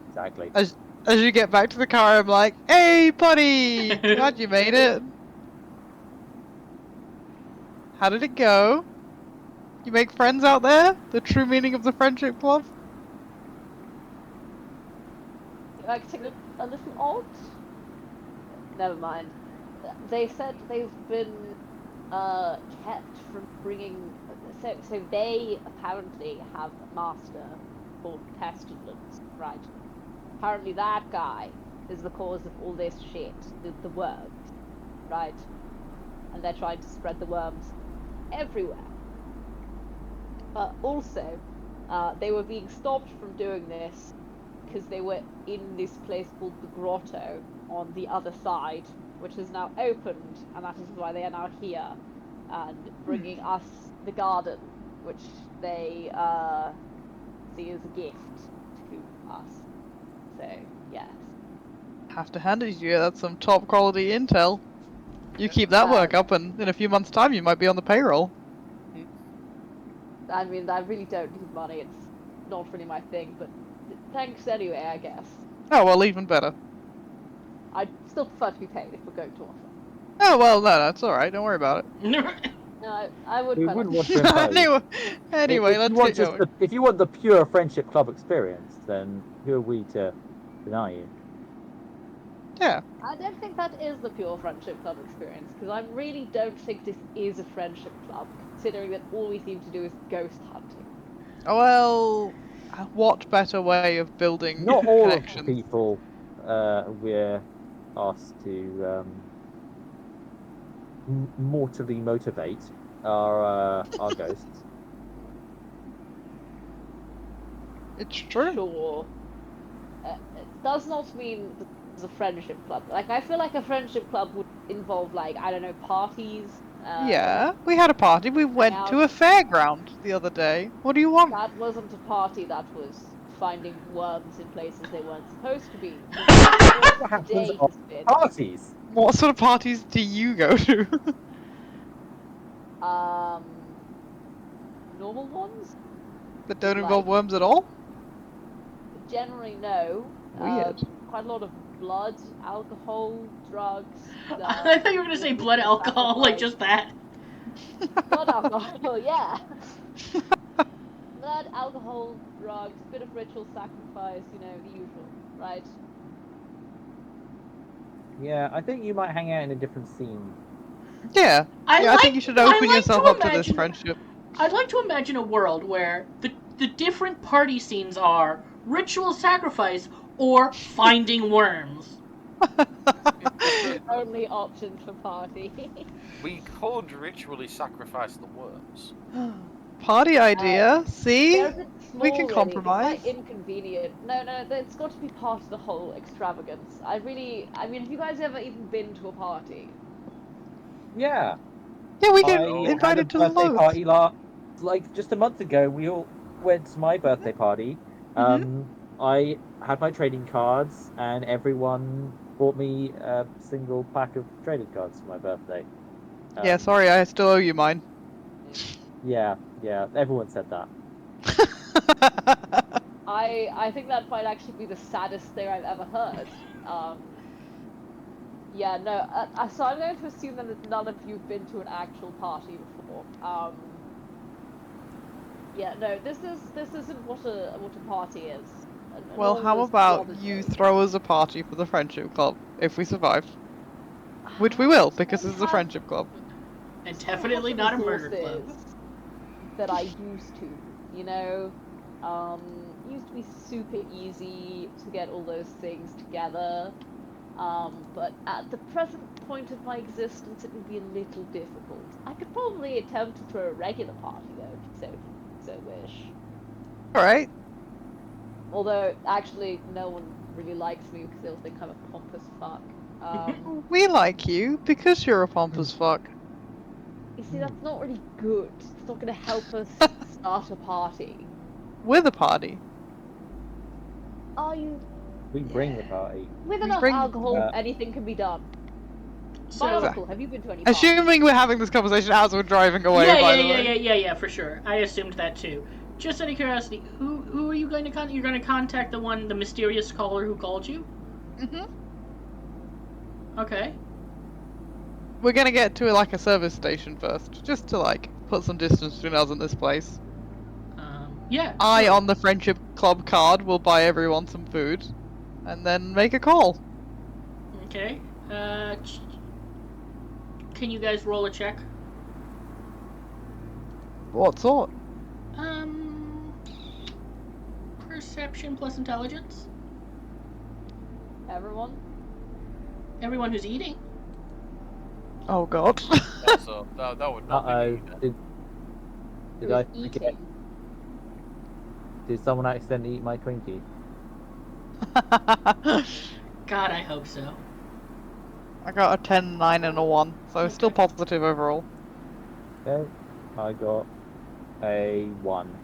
Exactly. As you get back to the car, I'm like, hey, buddy! Glad you made it. How did it go? You make friends out there? The true meaning of the friendship club? Acting a little odd. Never mind. They said they've been kept from bringing. So they apparently have a master called Pestilence, right? Apparently that guy is the cause of all this shit, the worms, right? And they're trying to spread the worms everywhere. Also, they were being stopped from doing this because they were in this place called the Grotto on the other side, which is now opened, and that is why they are now here and bringing us the garden, which they see as a gift to us. So, yes. Have to hand it to you, that's some top quality intel. You keep that work up, and in a few months' time, you might be on the payroll. I mean, I really don't need money. It's not really my thing, but thanks anyway, I guess. Oh, well, even better. I'd still prefer to be paid if we're going to offer. Oh, well, no, that's alright, don't worry about it. No, I would We quite wouldn't like want to impose. anyway, If let's you want get going. if you want the pure friendship club experience, then who are we to deny you? Yeah. I don't think that is the pure friendship club experience, because I really don't think this is a friendship club, considering that all we seem to do is ghost hunting. Well, what better way of building Not all of the connections? people we're asked to mortally motivate are ghosts. It's true. Sure. It does not mean that it's a friendship club. Like, I feel like a friendship club would involve, like, I don't know, parties. Yeah, we had a party. We went out. to a fairground the other day. What do you want? That wasn't a party, that was finding worms in places they weren't supposed to be. What happens Day on has been. parties? What sort of parties do you go to? Normal ones? That don't Like- involve worms at all? Generally, no. Weird. Quite a lot of blood, alcohol, drugs. I thought you were gonna say blood alcohol, like just that. Blood alcohol, yeah. Blood, alcohol, drugs, bit of ritual sacrifice, you know, the usual, right? Yeah, I think you might hang out in a different scene. Yeah. I think you should open yourself up to this friendship. I'd like to imagine a world where the different party scenes are ritual sacrifice or finding worms. Only option for party. We could ritually sacrifice the worms. Party idea. See? They're a bit small, We can really. compromise. It's quite inconvenient. No, it's got to be part of the whole extravagance. I mean, have you guys ever even been to a party? Yeah. Yeah, we get I had a invited to birthday loads. party like just a month ago. We all went to my birthday party. I had my trading cards, and everyone bought me a single pack of trading cards for my birthday. Yeah, sorry, I still owe you mine. Yeah, everyone said that. I think that might actually be the saddest thing I've ever heard. Yeah, no. So I'm going to assume that none of you've been to an actual party before. Yeah, no. This isn't what a party is. Well, Nor how was about Robin's you Day. throw us a party for the friendship club if we survive? Which we will, because this is a friendship club. And Just don't definitely have the not a murder club. resources that I used to, you know. Used to be super easy to get all those things together. But at the present point of my existence, it would be a little difficult. I could probably attempt to throw a regular party though, if you so wish. Alright. Although, actually, no one really likes me because they'll think I'm a pompous fuck. We like you because you're a pompous fuck. You see, that's not really good. It's not going to help us start a party. With a party. Are you? We bring the party. With We enough bring- alcohol, anything can be done. So, Bionicle, have you been to any parties? Assuming we're having this conversation as we're driving away, by the way. yeah, for sure. I assumed that too. Just out of curiosity, who are you going to contact? You're going to contact the mysterious caller who called you? Okay. We're gonna get to like a service station first, just to like put some distance between us and this place. Yeah. I, on the friendship club card, will buy everyone some food, and then make a call. Okay. Can you guys roll a check? What sort? Perception plus intelligence. Everyone? Everyone who's eating. Oh god. Also, that would not be me. Did I Who's forget? eating? Did someone accidentally eat my Twinkie? God, I hope so. I got a 10, 9, and a 1, so still positive overall. Okay, I got a 1.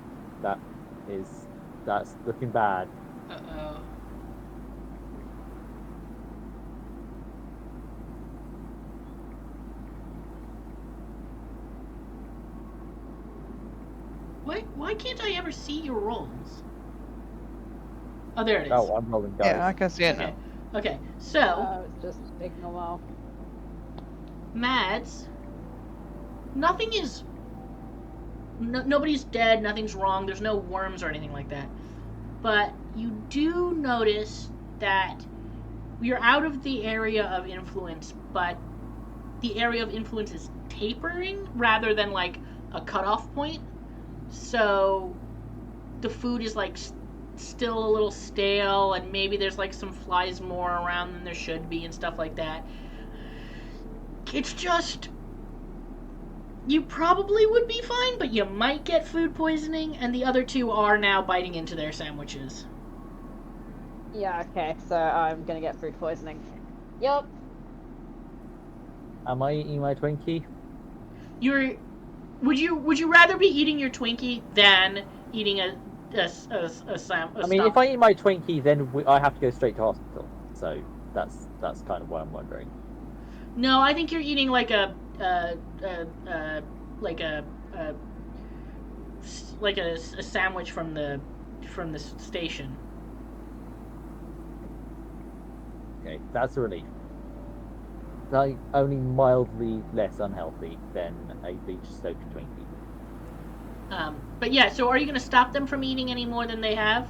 That's looking bad. Uh-oh. Why can't I ever see your rolls? Oh, there it is. Oh, I'm rolling dice. Yeah, I can see it now. Okay, so, Oh, it's just ignore well. Mads, nothing is... nobody's dead, nothing's wrong, there's no worms or anything like that. But you do notice that you're out of the area of influence, but the area of influence is tapering rather than like a cutoff point. So the food is like still a little stale, and maybe there's like some flies more around than there should be and stuff like that. It's just, you probably would be fine, but you might get food poisoning, and the other two are now biting into their sandwiches. Yeah, okay, so I'm gonna get food poisoning. Yup. Am I eating my Twinkie? Would you rather be eating your Twinkie than eating a I mean, if I eat my Twinkie, then I have to go straight to hospital. So that's kind of what I'm wondering. No, I think you're eating like a sandwich from the station. Okay, that's a relief. Like, only mildly less unhealthy than a beach-soaked Twinkie. But yeah, so are you going to stop them from eating any more than they have?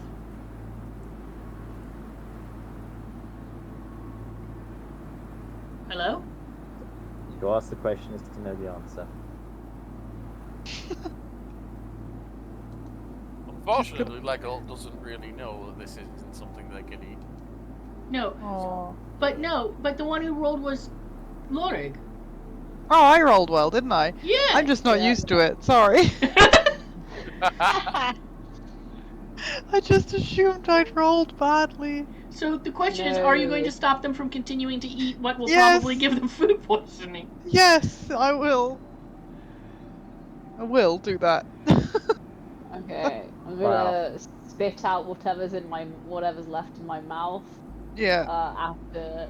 Hello? You ask the question is to know the answer. Unfortunately, Lego doesn't really know that this isn't something they can eat. No. Oh. But the one who rolled was Lorig. Oh, I rolled well, didn't I? Yeah. I'm just not Yeah. used to it. Sorry. I just assumed I'd rolled badly. So the question is, are you going to No. stop them from continuing to eat what will Yes. probably give them food poisoning? Yes, I will. I will do that. Okay, I'm Wow. gonna spit out whatever's left in my mouth. Yeah. After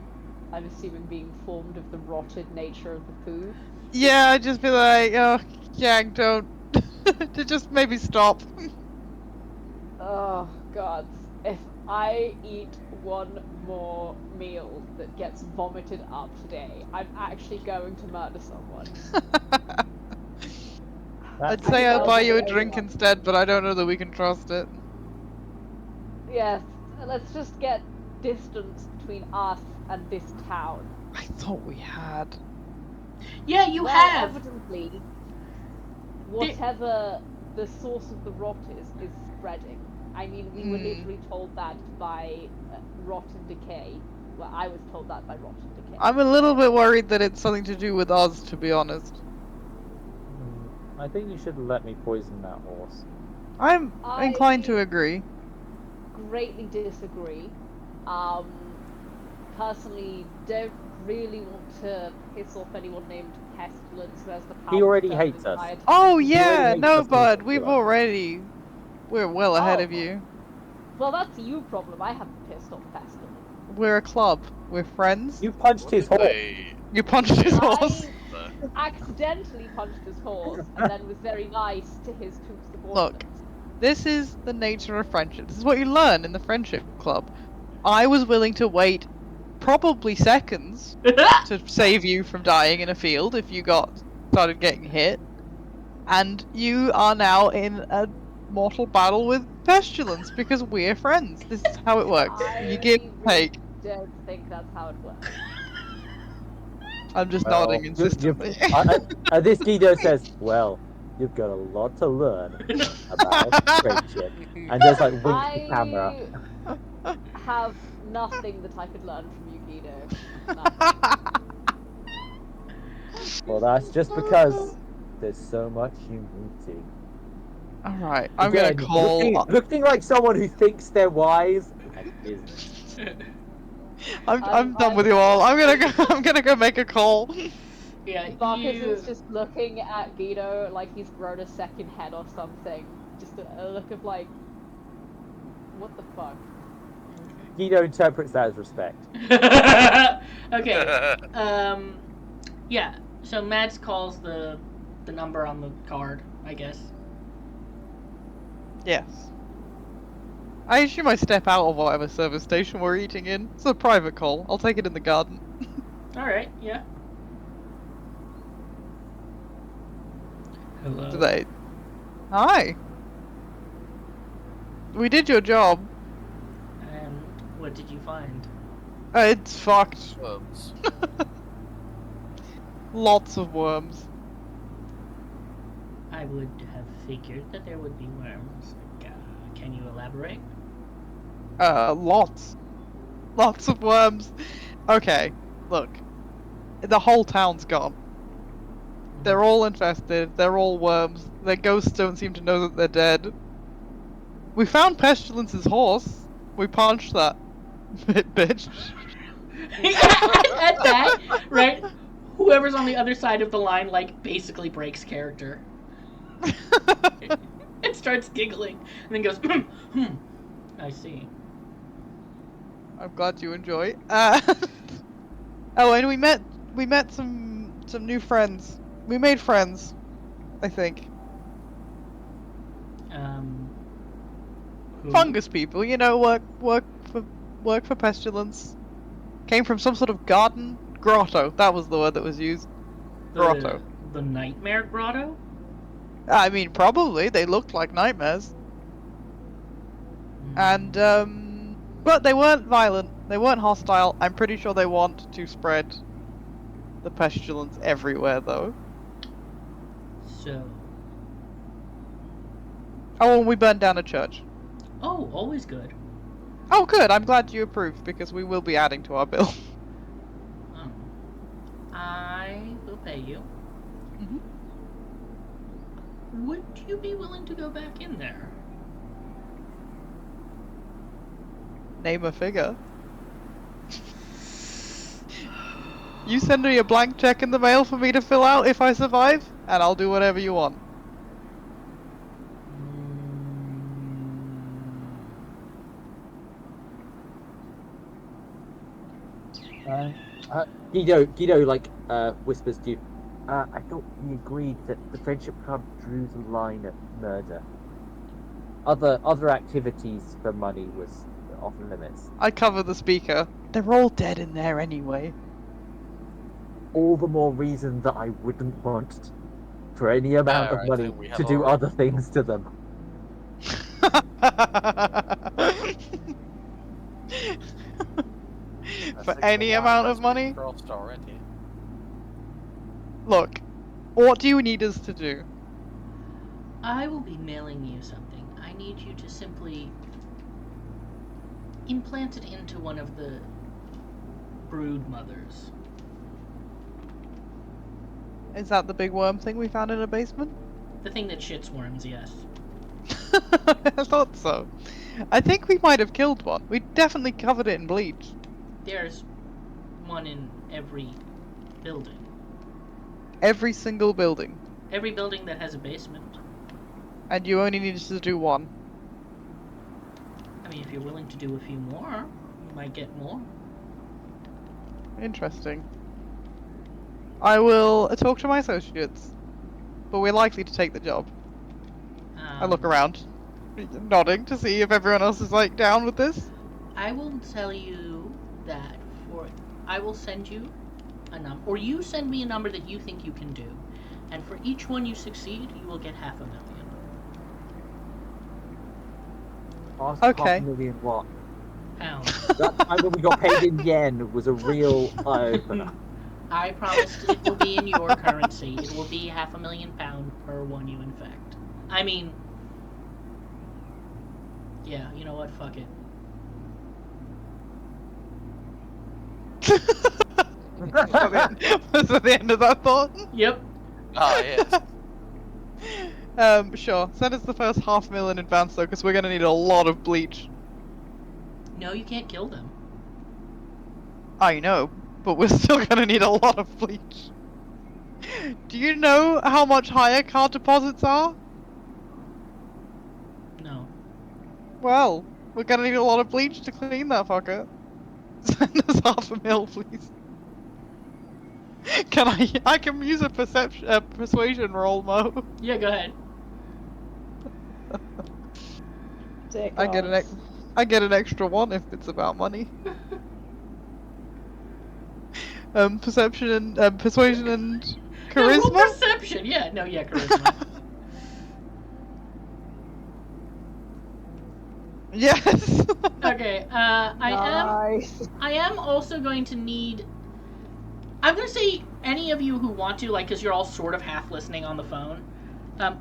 I'm assuming being informed of the rotted nature of the food. Yeah, I'd just be like, oh, Yang, don't. To just maybe stop. Oh God! If I eat one more meal that gets vomited up today, I'm actually going to murder someone. I'd That's say I'll buy you a Everyone. drink instead, but I don't know that we can trust it. Yes, let's just get distance between us and this town. I thought we had. Yeah, you Well, have. evidently, whatever the source of the rot is spreading. I mean, we were literally told that by rot and decay. Well, I was told that by rot and decay. I'm a little bit worried that it's something to do with us, to be honest. I think you should let me poison that horse. I'm inclined to agree. Greatly disagree. Personally, don't really want to piss off anyone named Pestilence who has the power. He already to turn hates an us. entire Oh town. yeah, hates no, us bud, more. we're well ahead Oh. of you. Well, that's you problem. I haven't pissed off Pestilence. We're a club. We're friends. You punched his horse. You punched his horse. I accidentally punched his horse and then was very nice to his two Look. subordinates. This is the nature of friendship. This is what you learn in the friendship club. I was willing to wait probably seconds to save you from dying in a field if you started getting hit. And you are now in a mortal battle with Pestilence because we're friends. This is how it works. You give and take. Don't think that's how it works. I'm just Well, nodding insistently. This Guido says, well, you've got a lot to learn about friendship. And just like winks the camera. I have nothing that I could learn from you, Guido. Nothing. Well, that's just because there's so much humility. Alright, I'm gonna Again, call. looking like someone who thinks they're wise and isn't. I'm done with you all. I'm gonna go make a call. Yeah, Marcus you... is just looking at Guido like he's grown a second head or something. Just a look of like, what the fuck? Guido interprets that as respect. Okay. Yeah. So Mads calls the number on the card, I guess. Yes. I assume I step out of whatever service station we're eating in. It's a private call. I'll take it in the garden. All right. Yeah. Hello. Today. Hi. We did your job. And what did you find? It's fucked. Worms. Lots of worms. I would have figured that there would be worms. Can you elaborate? Lots. Lots of worms. Okay, look. The whole town's gone. They're all infested, they're all worms. Their ghosts don't seem to know that they're dead. We found Pestilence's horse. We punched that bitch. At that, right? Whoever's on the other side of the line, like, basically breaks character. And starts giggling, and then goes, I see. I'm glad you enjoy. Oh, and we met some new friends. We made friends, I think. Who? Fungus people, you know, work for Pestilence. Came from some sort of garden grotto. That was the word that was used. Grotto. The Nightmare Grotto? I mean, probably they looked like nightmares. And but they weren't violent. They weren't hostile. I'm pretty sure they want to spread the pestilence everywhere, though. So. Oh, and we burned down a church. Oh, always good. Oh, good. I'm glad you approved because we will be adding to our bill. I will pay you. Would you be willing to go back in there? Name a figure. You send me a blank check in the mail for me to fill out if I survive, and I'll do whatever you want. Guido, like, whispers to you. I thought we agreed that the Friendship Club drew the line at murder. Other activities for money was off limits. I cover the speaker. They're all dead in there anyway. All the more reason that I wouldn't want for any amount of I money think we have to do already- other things to them. For any amount of money? Crossed already. Look, what do you need us to do? I will be mailing you something. I need you to simply implant it into one of the brood mothers. Is that the big worm thing we found in a basement? The thing that shits worms, yes. I thought so. I think we might have killed one. We definitely covered it in bleach. There's one in every building. Every single building. Every building that has a basement. And you only needed to do one. I mean, if you're willing to do a few more, you might get more. Interesting. I will talk to my associates. But we're likely to take the job. I look around, nodding to see if everyone else is like down with this. I will tell you that I will send you a number, or you send me a number that you think you can do, and for each one you succeed, you will get $500,000. Ask Okay. $500,000 what? Pounds. That time when we got paid in yen was a real eye-opener. I promise it will be in your currency. It will be £500,000 per one you infect. I mean, yeah, you know what? Fuck it. Was that the end of that thought? Yep. Ah, yes. Sure. Send us the first $500,000 in advance though, because we're gonna need a lot of bleach. No, you can't kill them. I know, but we're still gonna need a lot of bleach. Do you know how much higher card deposits are? No. Well, we're gonna need a lot of bleach to clean that fucker. Send us $500,000, please. Can I can use a persuasion roll, Mo. Yeah, go ahead. Dear I get God. I get an extra one if it's about money. Perception and persuasion and No, roll charisma. perception. Yeah, no, yeah, charisma. Yes. Okay, I am also going to need. I'm going to say any of you who want to, like, because you're all sort of half listening on the phone.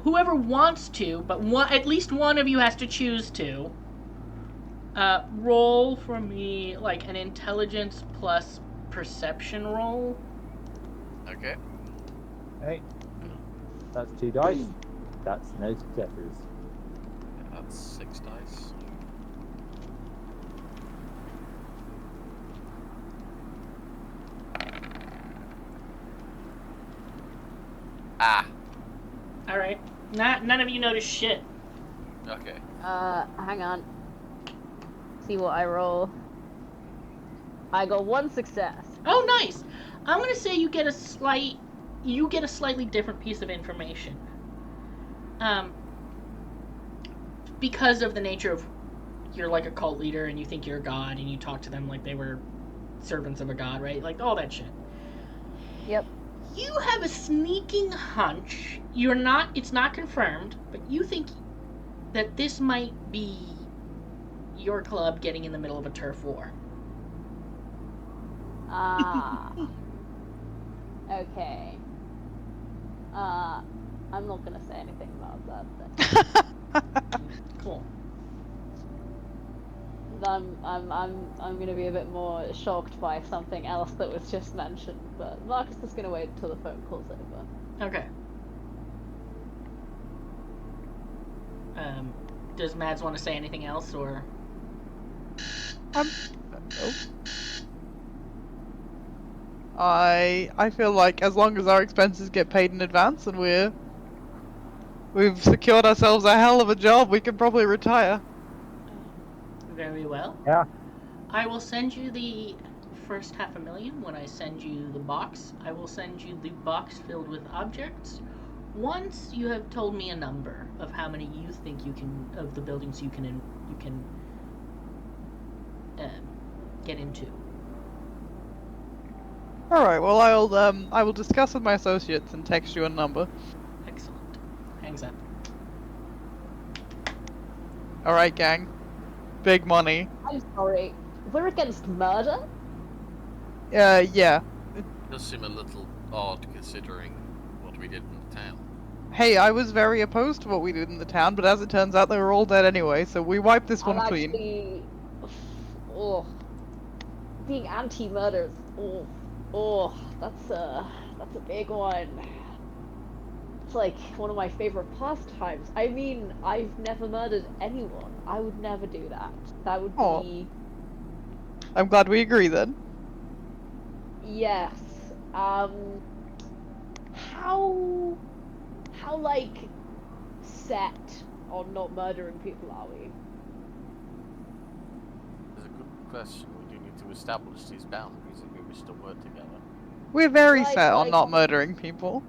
Whoever wants to, but at least one of you has to choose to. Roll for me like an intelligence plus perception roll. Okay. Hey, that's 2 dice. That's no successes. That's 6 dice. Ah. All right. None of you notice shit. Okay. Hang on. See what I roll. I got 1 success. Oh, nice. I'm gonna say you get a slightly different piece of information. Because of the nature of you're like a cult leader and you think you're a god and you talk to them like they were servants of a god, right? Like all that shit. Yep. You have a sneaking hunch. It's not confirmed, but you think that this might be your club getting in the middle of a turf war. Ah. Okay. I'm not gonna say anything about that then. Cool. I'm gonna be a bit more shocked by something else that was just mentioned, but Marcus is gonna wait until the phone call's over. Okay. Does Mads want to say anything else, or? Oh. I feel like as long as our expenses get paid in advance and we've secured ourselves a hell of a job, we can probably retire. Very well. Yeah. I will send you the first $500,000 when I send you the box. I will send you the box filled with objects. Once you have told me a number of how many you think you can, of the buildings you can get into. All right. Well, I will discuss with my associates and text you a number. Excellent. Hangs up. All right, gang. Big money. I'm sorry. We're against murder? Yeah. It does seem a little odd considering what we did in the town. Hey, I was very opposed to what we did in the town, but as it turns out, they were all dead anyway, so we wiped this one clean. Actually, oh, being anti-murder. Oh, that's a big one. It's like one of my favorite pastimes. I mean, I've never murdered anyone. I would never do that. That would Aw. be. I'm glad we agree then. Yes. How like set on not murdering people are we? It's a good question. We do need to establish these boundaries if we wish to work together. We're very Like- set on like- not murdering people.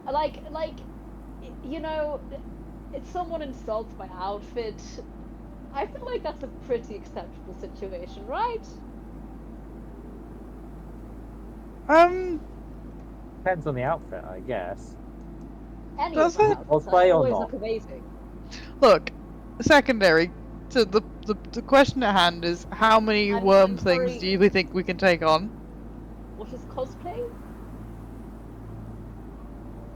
Like, you know, if someone insults my outfit, I feel like that's a pretty acceptable situation, right? Depends on the outfit, I guess. Any Does of my it? outfits Cosplay or always not? look amazing. Look, secondary to the question at hand is how many I'm worm sorry. things do you think we can take on? What is cosplay?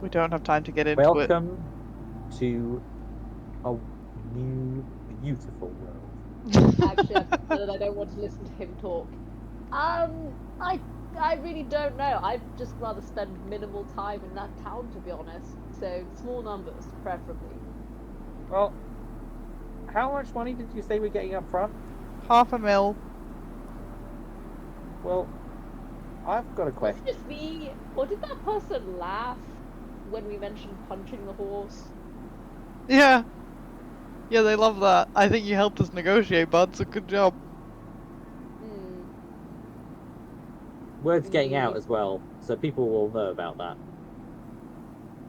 We don't have time to get into it. Welcome to a new, beautiful world. Actually, I've decided I don't want to listen to him talk. I really don't know. I'd just rather spend minimal time in that town, to be honest. So small numbers, preferably. Well, how much money did you say we're getting up front? $500,000. Well, I've got a question. Was it just me, or did that person laugh when we mentioned punching the horse? Yeah. Yeah, they love that. I think you helped us negotiate, bud, so good job. Hmm. Word's getting out as well, so people will know about that.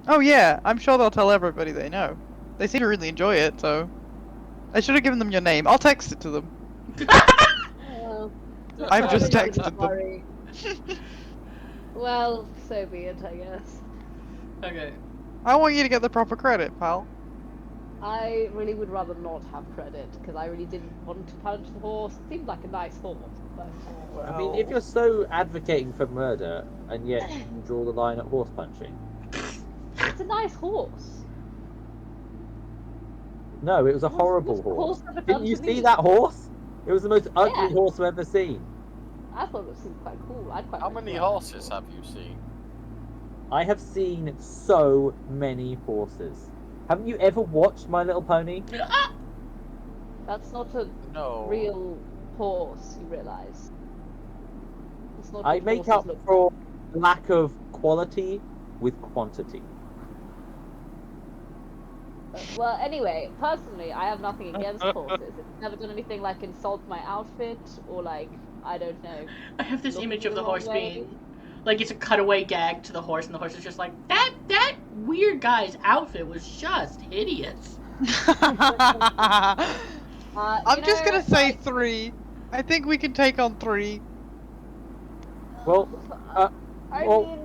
Oh yeah, I'm sure they'll tell everybody they know. They seem to really enjoy it, so... I should have given them your name. I'll text it to them. Well, I've just probably texted not them. worry. Well, so be it, I guess. Okay. I want you to get the proper credit, pal. I really would rather not have credit, because I really didn't want to punch the horse. It seemed like a nice horse, but... I mean, if you're so advocating for murder, and yet you draw the line at horse punching. It's a nice horse. No, it was a What's- horrible what's the horse. horse ever Didn't done you to see me? that horse? It was the most ugly Yeah. horse I've ever seen. I thought it seemed quite cool. I'd quite How like to many ride that horses horse. have you seen? I have seen so many horses. Haven't you ever watched My Little Pony? That's not a No. real horse, you realise. It's not I what make horses up look for lack of quality with quantity. Well, anyway, personally, I have nothing against horses. It's never done anything like insult my outfit or like, I don't know. I have this Look image the of the wrong horse way. being like it's a cutaway gag to the horse, and the horse is just like that weird guy's outfit was just hideous. I'm You just know, gonna say like, 3. I think we can take on 3. Well, I well- mean,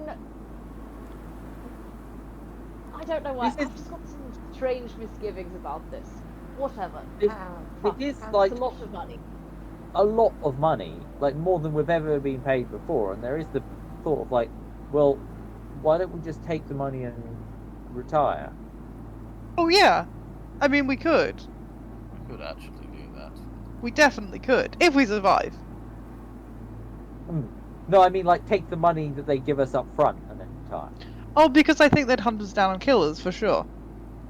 I don't know why. This is- I've just got some strange misgivings about this. Whatever. It- Fuck. it is It's like- a lot of money. a lot of money, like more than we've ever been paid before, and there is the thought of like, well, why don't we just take the money and retire? Oh yeah. I mean, we could. We could actually do that. We definitely could. If we survive. No, I mean like take the money that they give us up front and then retire. Oh, because I think they'd hunt us down and kill us, for sure.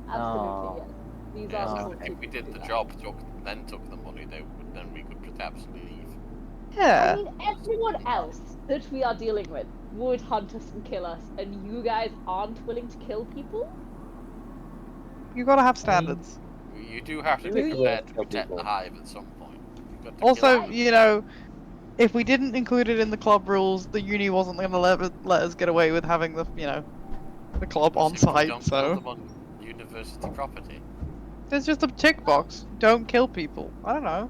Absolutely, Oh. yes. These Yeah, are the so sorts if of we people did the who do job, then took the money, then we could perhaps leave. that. Yeah. I mean, everyone else that we are dealing with would hunt us and kill us, and you guys aren't willing to kill people? You gotta have standards. You do have to Do be you prepared to kill protect the people? hive at some point. You've got to Also, kill you know, if we didn't include it in the club rules, the uni wasn't gonna let us get away with having the, you know, the club But on if we site. don't kill So them on university property. there's just a tick box. Don't kill people. I don't know.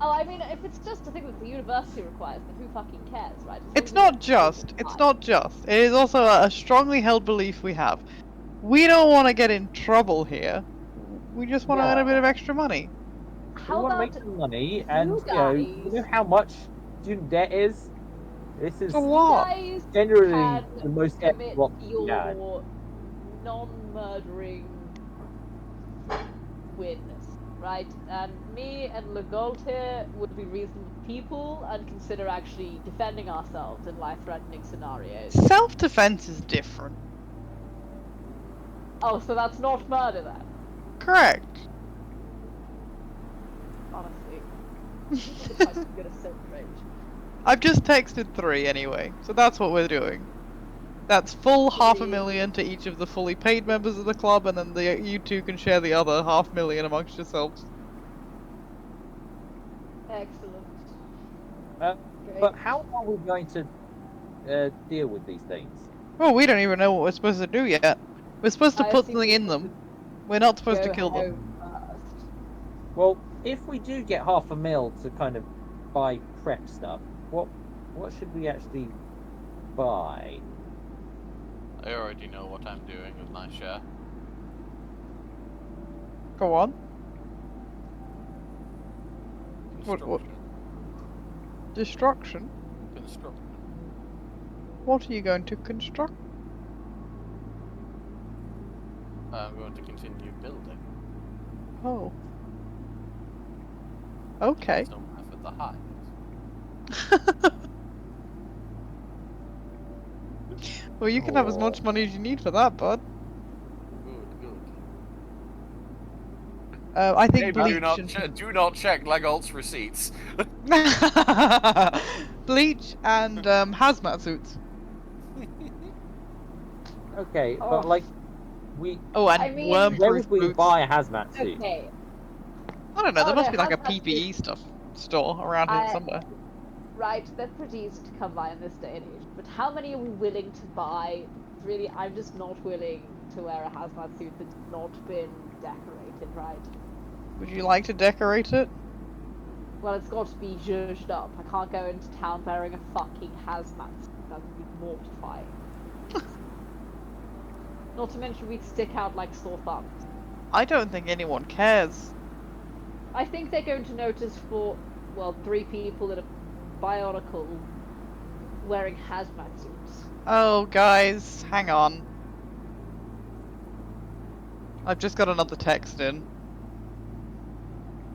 Oh, I mean, if it's just a thing that the university requires, then who fucking cares, right? As long It's as we don't not kill just. them, It's fine. not just. It is also a strongly held belief we have. We don't want to get in trouble here. We just want to earn a bit of extra money. We How want to about make some money, and you you know guys? how much student debt is. This is A You lot. guys generally can the most commit block we had. your non-murdering wins, right? And me and Legault here would be reasonable people and consider actually defending ourselves in life-threatening scenarios. Self-defense is different. Oh, so that's not murder then? Correct. Honestly, it's like good at silk range. I've just texted 3 anyway, so that's what we're doing. That's full 500,000 to each of the fully paid members of the club, and then you two can share the other 500,000 amongst yourselves. Excellent. But Great. how are we going to deal with these things? Well, we don't even know what we're supposed to do yet. We're supposed to I put assume something we in should them. We're not supposed to go kill them. home first. Well, if we do get 500,000 to kind of buy prep stuff, what should we actually buy? I already know what I'm doing with my share. Go on. What- Construction. Destruction? Construction. What are you going to construct? I'm going to continue building. Oh. Okay. Some for the hive. Well, you can have as much money as you need for that, bud. Good. I think Hey, bleach do not check Legault's receipts. bleach and hazmat suits. Okay, Oh. but like we Oh, and I mean- where worm-proof would we boots. buy a hazmat suit? Okay. I don't know. There Oh, must no, be like a hazmat PPE stuff store around here somewhere. Right, they're pretty easy to come by in this day and age. But how many are we willing to buy? Really, I'm just not willing to wear a hazmat suit that's not been decorated, right? Would you like to decorate it? Well, it's got to be zhuzhed up. I can't go into town wearing a fucking hazmat suit. That would be mortifying. Not to mention we'd stick out like sore thumbs. I don't think anyone cares. I think they're going to notice for, well, 3 people that are bionicle wearing hazmat suits. Oh, guys, hang on. I've just got another text in.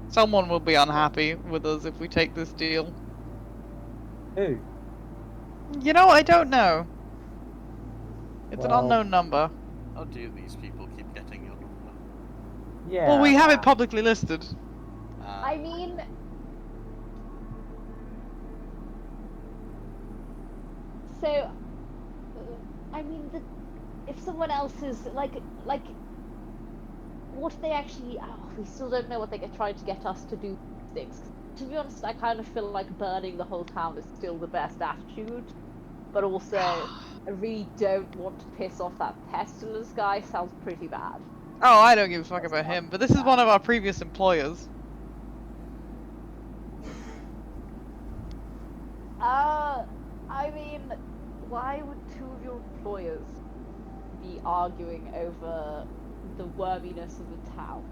Someone will be unhappy with us if we take this deal. Who? You know, I don't know. It's Well- an unknown number. How do these people keep getting your number? Yeah. Well, we have it publicly listed. I mean, so, I mean, if someone else is like, what they actually, we still don't know what they're trying to get us to do things. To be honest, I kind of feel like burning the whole town is still the best attitude, but also, I really don't want to piss off that pestilence guy. Sounds pretty bad. Oh, I don't give a fuck about him, but this is one of our previous employers. I mean, why would 2 of your employers be arguing over the worminess of the town?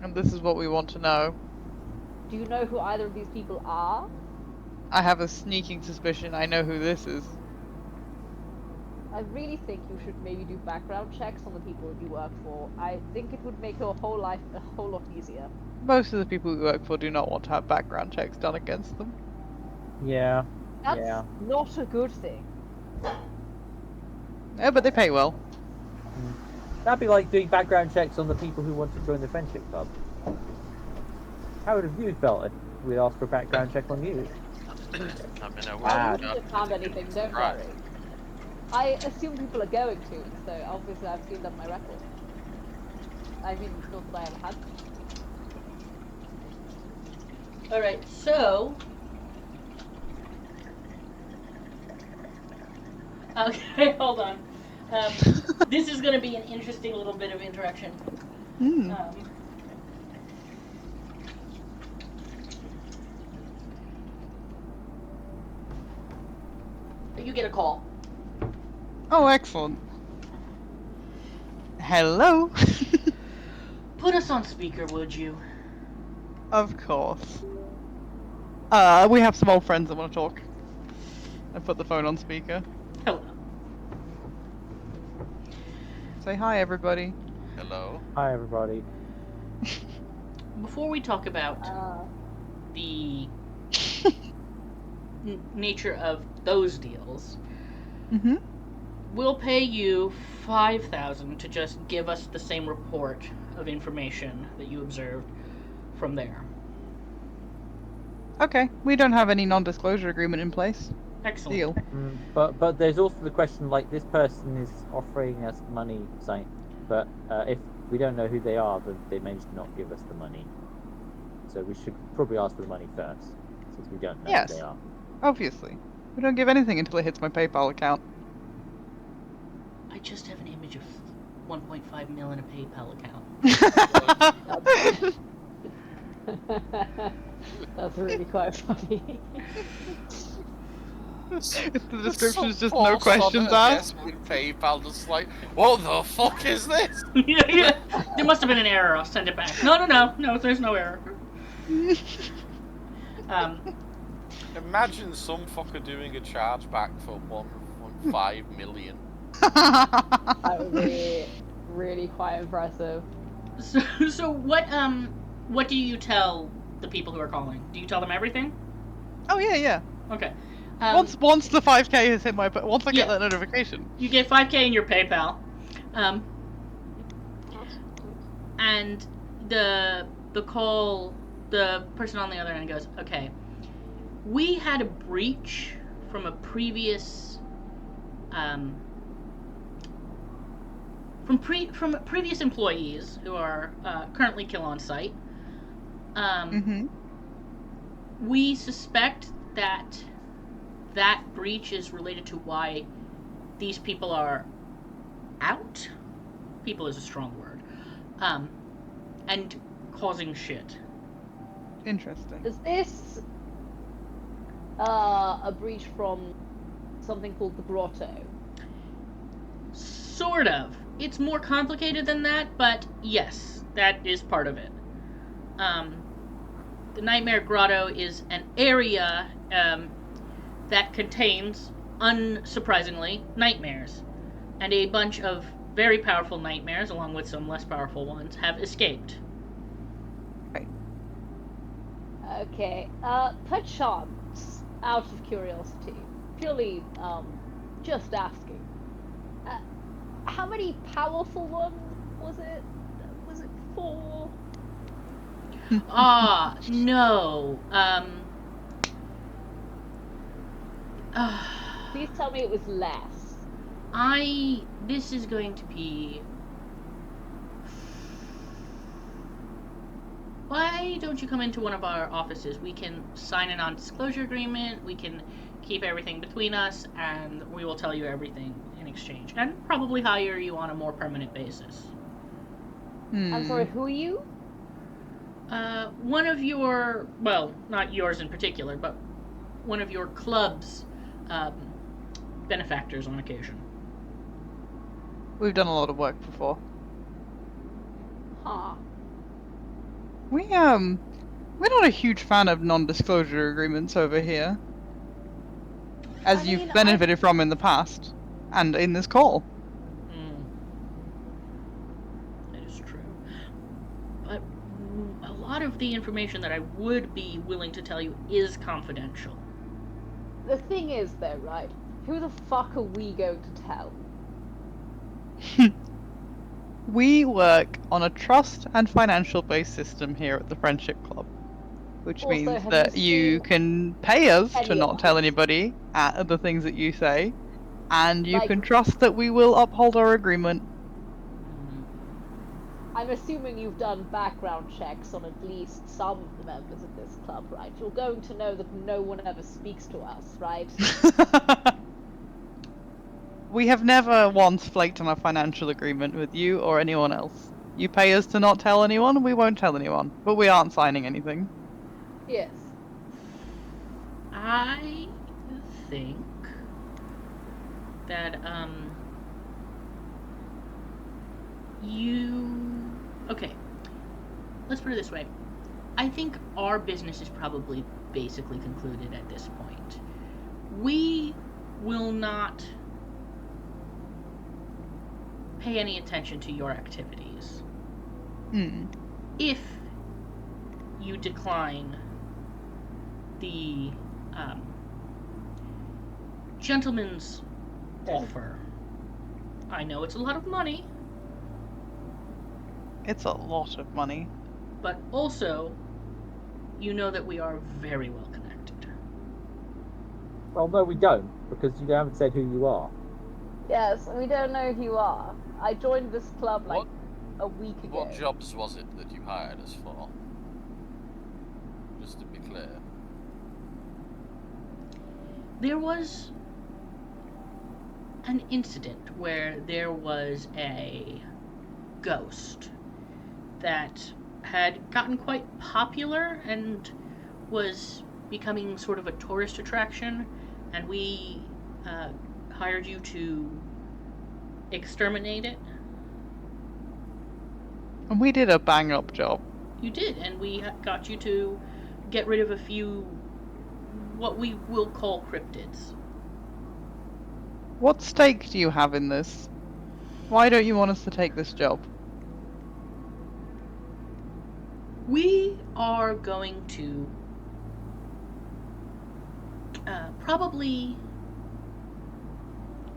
And this is what we want to know. Do you know who either of these people are? I have a sneaking suspicion I know who this is. I really think you should maybe do background checks on the people that you work for. I think it would make your whole life a whole lot easier. Most of the people we work for do not want to have background checks done against them. Yeah. That's Yeah. not a good thing. Yeah, but they pay well. That'd be like doing background checks on the people who want to join the friendship club. How would have you felt if we asked for a background check on you? I mean, I I wouldn't wouldn't have found anything, don't Right. worry. I assume people are going to, so obviously I've seen that on my record. I mean, not that I ever had. All right, so. Okay, hold on. This is going to be an interesting little bit of interaction. Hmm. You get a call. Oh, excellent. Hello. Put us on speaker, would you? Of course. We have some old friends that want to talk. I put the phone on speaker. Hello. Say hi, everybody. Hello. Hi, everybody. Before we talk about the nature of those deals, Mm-hmm. we'll pay you 5,000 to just give us the same report of information that you observed from there. Okay, we don't have any non-disclosure agreement in place. Excellent. Deal. But there's also the question, like, this person is offering us money, saying, but if we don't know who they are, then they may just not give us the money. So we should probably ask for the money first, since we don't know Yes. who they are. Obviously. We don't give anything until it hits my PayPal account. I just have an image of 1.5 mil in a PayPal account. That's really quite funny. If the description is just Some no false on questions her asked. desk with PayPal, just like, what the fuck is this? Yeah. There must have been an error. I'll send it back. No, there's no error. Imagine some fucker doing a chargeback for 1.5 million. That would be really quite impressive. So what do you tell the people who are calling? Do you tell them everything? Oh yeah. Okay. Once the 5K has hit my, once I get Yeah. that notification. You get 5K in your PayPal, and the person on the other end goes, okay, we had a breach from a previous from previous employees who are currently kill on site. We suspect that breach is related to why these people are out. People is a strong word. And causing shit. Interesting. Is this a breach from something called the Grotto? Sort of. It's more complicated than that, but yes, that is part of it. The Nightmare Grotto is an area that contains, unsurprisingly, nightmares. And a bunch of very powerful nightmares, along with some less powerful ones, have escaped. Okay, perchance, out of curiosity, purely, just asking, how many powerful ones was it? Was it 4? No. Please tell me it was less. This is going to be... Why don't you come into one of our offices? We can sign a non-disclosure agreement, we can keep everything between us, and we will tell you everything in exchange. And probably hire you on a more permanent basis. I'm sorry, who are you? One of your... Well, not yours in particular, but one of your club's benefactors on occasion. We've done a lot of work before. Huh. We're not a huge fan of non-disclosure agreements over here. As you've benefited from in the past. And in this call. That is true. But a lot of the information that I would be willing to tell you is confidential. The thing is, though, right? Who the fuck are we going to tell? We work on a trust and financial based system here at the Friendship Club, which Also, means have that you you seen can pay us to any of not tell us? anybody the things that you say, and you Like- can trust that we will uphold our agreement. I'm assuming you've done background checks on at least some of the members of this club, right? You're going to know that no one ever speaks to us, right? We have never once flaked on a financial agreement with you or anyone else. You pay us to not tell anyone, we won't tell anyone, but we aren't signing anything. Yes. I think that okay, let's put it this way. I think our business is probably basically concluded at this point. We will not pay any attention to your activities if you decline the gentleman's offer. I know it's a lot of money, It's a lot of money. but also you know that we are very well connected. Well, no, we don't, because you haven't said who you are. Yes, we don't know who you are. I joined this club like a week ago. What jobs was it that you hired us for? Just to be clear. There was an incident where there was a ghost that had gotten quite popular and was becoming sort of a tourist attraction, and we hired you to exterminate it. And we did a bang up job. You did, and we got you to get rid of a few what we will call cryptids. What stake do you have in this? Why don't you want us to take this job? We are going to probably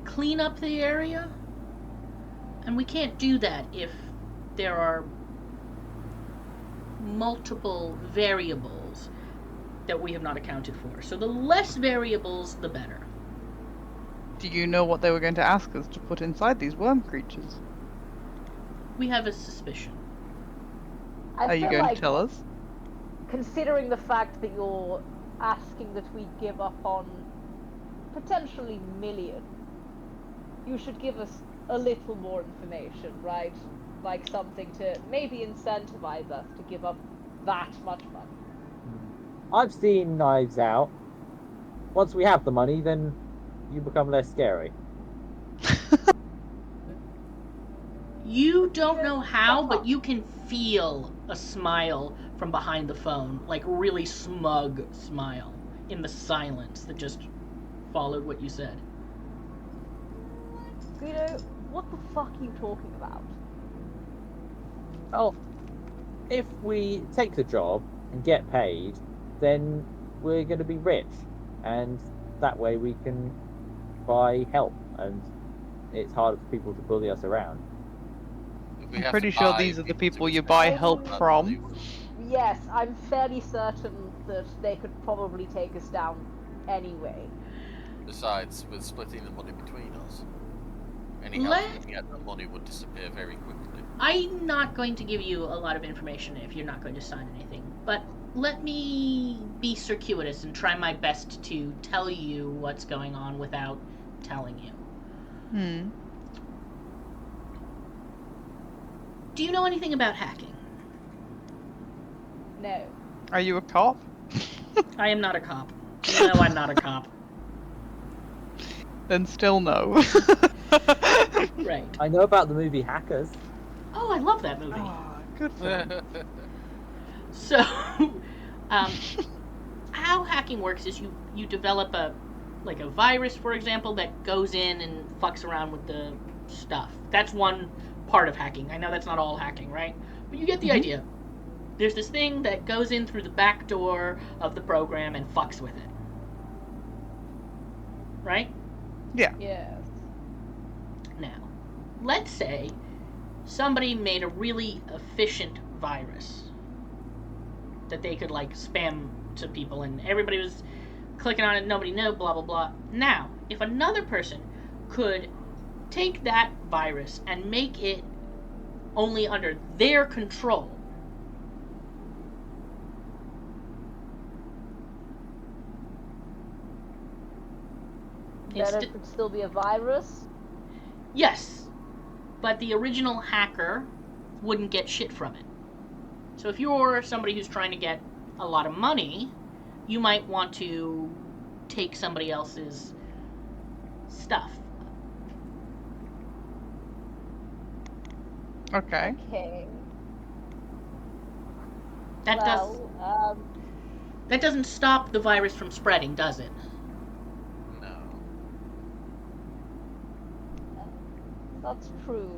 clean up the area, and we can't do that if there are multiple variables that we have not accounted for. So the less variables, the better. Do you know what they were going to ask us to put inside these worm creatures? We have a suspicion. Are you going to tell us? Considering the fact that you're asking that we give up on potentially million, you should give us a little more information, right? Like something to maybe incentivize us to give up that much money. I've seen Knives Out. Once we have the money, then you become less scary. You don't know how, but you can feel a smile from behind the phone, like really smug smile in the silence that just followed what you said. Guido, what the fuck are you talking about? Well, if we take the job and get paid, then we're going to be rich, and that way we can buy help, and it's harder for people to bully us around. I'm pretty sure these are the people you buy help from. Yes, I'm fairly certain that they could probably take us down anyway. Besides, with splitting the money between us, any help we can get, the money would disappear very quickly. I'm not going to give you a lot of information if you're not going to sign anything, but let me be circuitous and try my best to tell you what's going on without telling you. Do you know anything about hacking? No. Are you a cop? I am not a cop. No, I'm not a cop. Then still no. Right. I know about the movie Hackers. Oh, I love that movie. Oh, good for them. So, how hacking works is you develop a virus, for example, that goes in and fucks around with the stuff. That's one part of hacking. I know that's not all hacking, right? But you get the idea. There's this thing that goes in through the back door of the program and fucks with it. Right? Yeah. Yes. Now, let's say somebody made a really efficient virus that they could like spam to people, and everybody was clicking on it, nobody knew, blah blah blah. Now, if another person could take that virus and make it only under their control, Then it would still be a virus? Yes, but the original hacker wouldn't get shit from it. So if you're somebody who's trying to get a lot of money, you might want to take somebody else's stuff. Okay. Okay. That doesn't stop the virus from spreading, does it? No. That's true.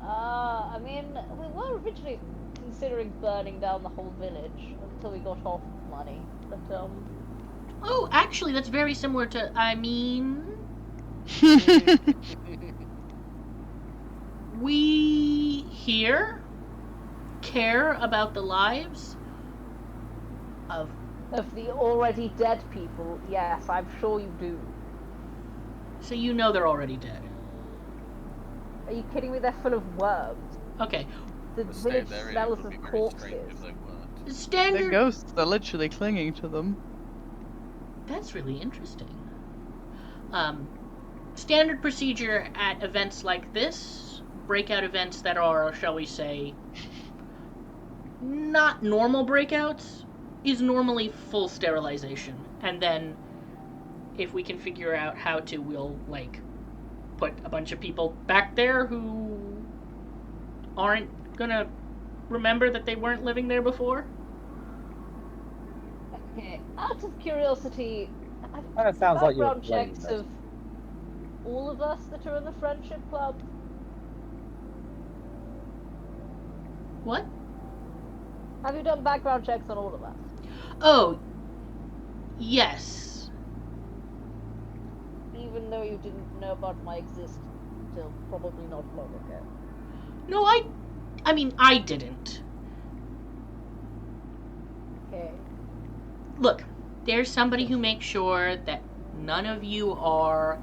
I mean, we were originally considering burning down the whole village until we got off money, but Oh, actually, that's very similar to, we here care about the lives of the already dead people. Yes, I'm sure you do. So you know they're already dead. Are you kidding me? They're full of worms. Okay. The But village staying there, it smells would be of very corpses. strange if they weren't. The Standard. ghosts are literally clinging to them. That's really interesting. Standard procedure at events like this, breakout events that are, shall we say, not normal breakouts, is normally full sterilization. And then, if we can figure out how to, we'll, like, put a bunch of people back there who aren't gonna remember that they weren't living there before. Okay. Out of curiosity, Kind of sounds like you're background blaming checks us. of all of us that are in the friendship club. What? Have you done background checks on all of us? Oh, yes. Even though you didn't know about my existence until probably not long ago. No, I mean, I didn't. Okay. Look, there's somebody who makes sure that none of you are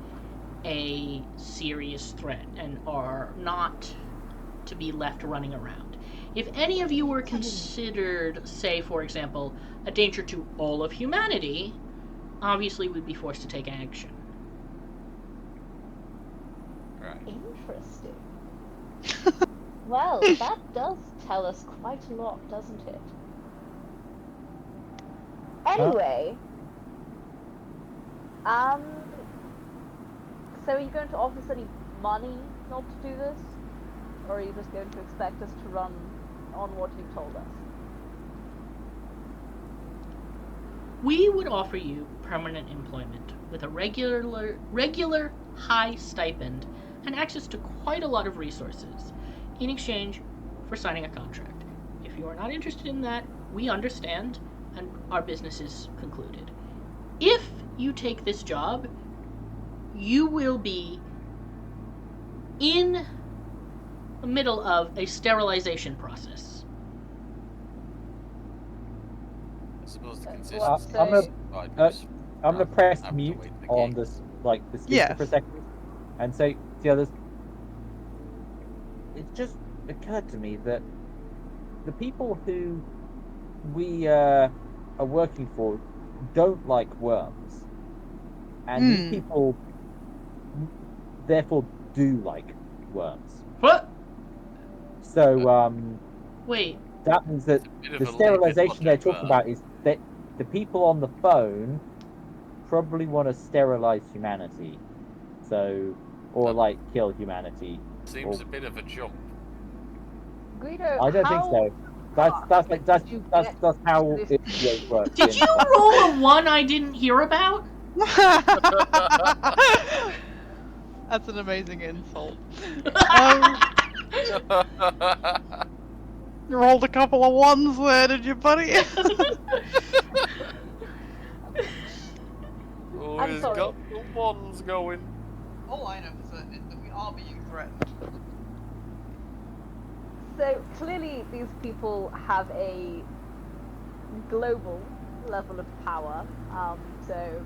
a serious threat and are not to be left running around. If any of you were considered, say, for example, a danger to all of humanity, obviously we'd be forced to take action. Right. Interesting. Well, that does tell us quite a lot, doesn't it? Anyway, so are you going to offer us any money not to do this? Or are you just going to expect us to run on what you've told us? We would offer you permanent employment with a regular high stipend and access to quite a lot of resources in exchange for signing a contract. If you are not interested in that, we understand, and our business is concluded. If you take this job, you will be in the middle of a sterilization process. I suppose the I'm consistency gonna- is provided. I'm gonna press have to mute wait the on game. this, like the speaker Yes. for a second, and say to the others. It just occurred to me that the people who we are working for don't like worms, and these people therefore do like worms. What? So Wait. that means that It's a bit of the a leap in sterilization they're logic, talking about is that the people on the phone probably want to sterilize humanity, so or like kill humanity. Seems a bit of a jump. Guido, I don't think so. That's like that's how this- it works. Did you roll a one I didn't hear about? That's an amazing insult. You rolled a couple of ones there, did you, buddy? Oh, I'm he's sorry. got the ones going. All I know for certain is that we are being threatened. So clearly these people have a global level of power, so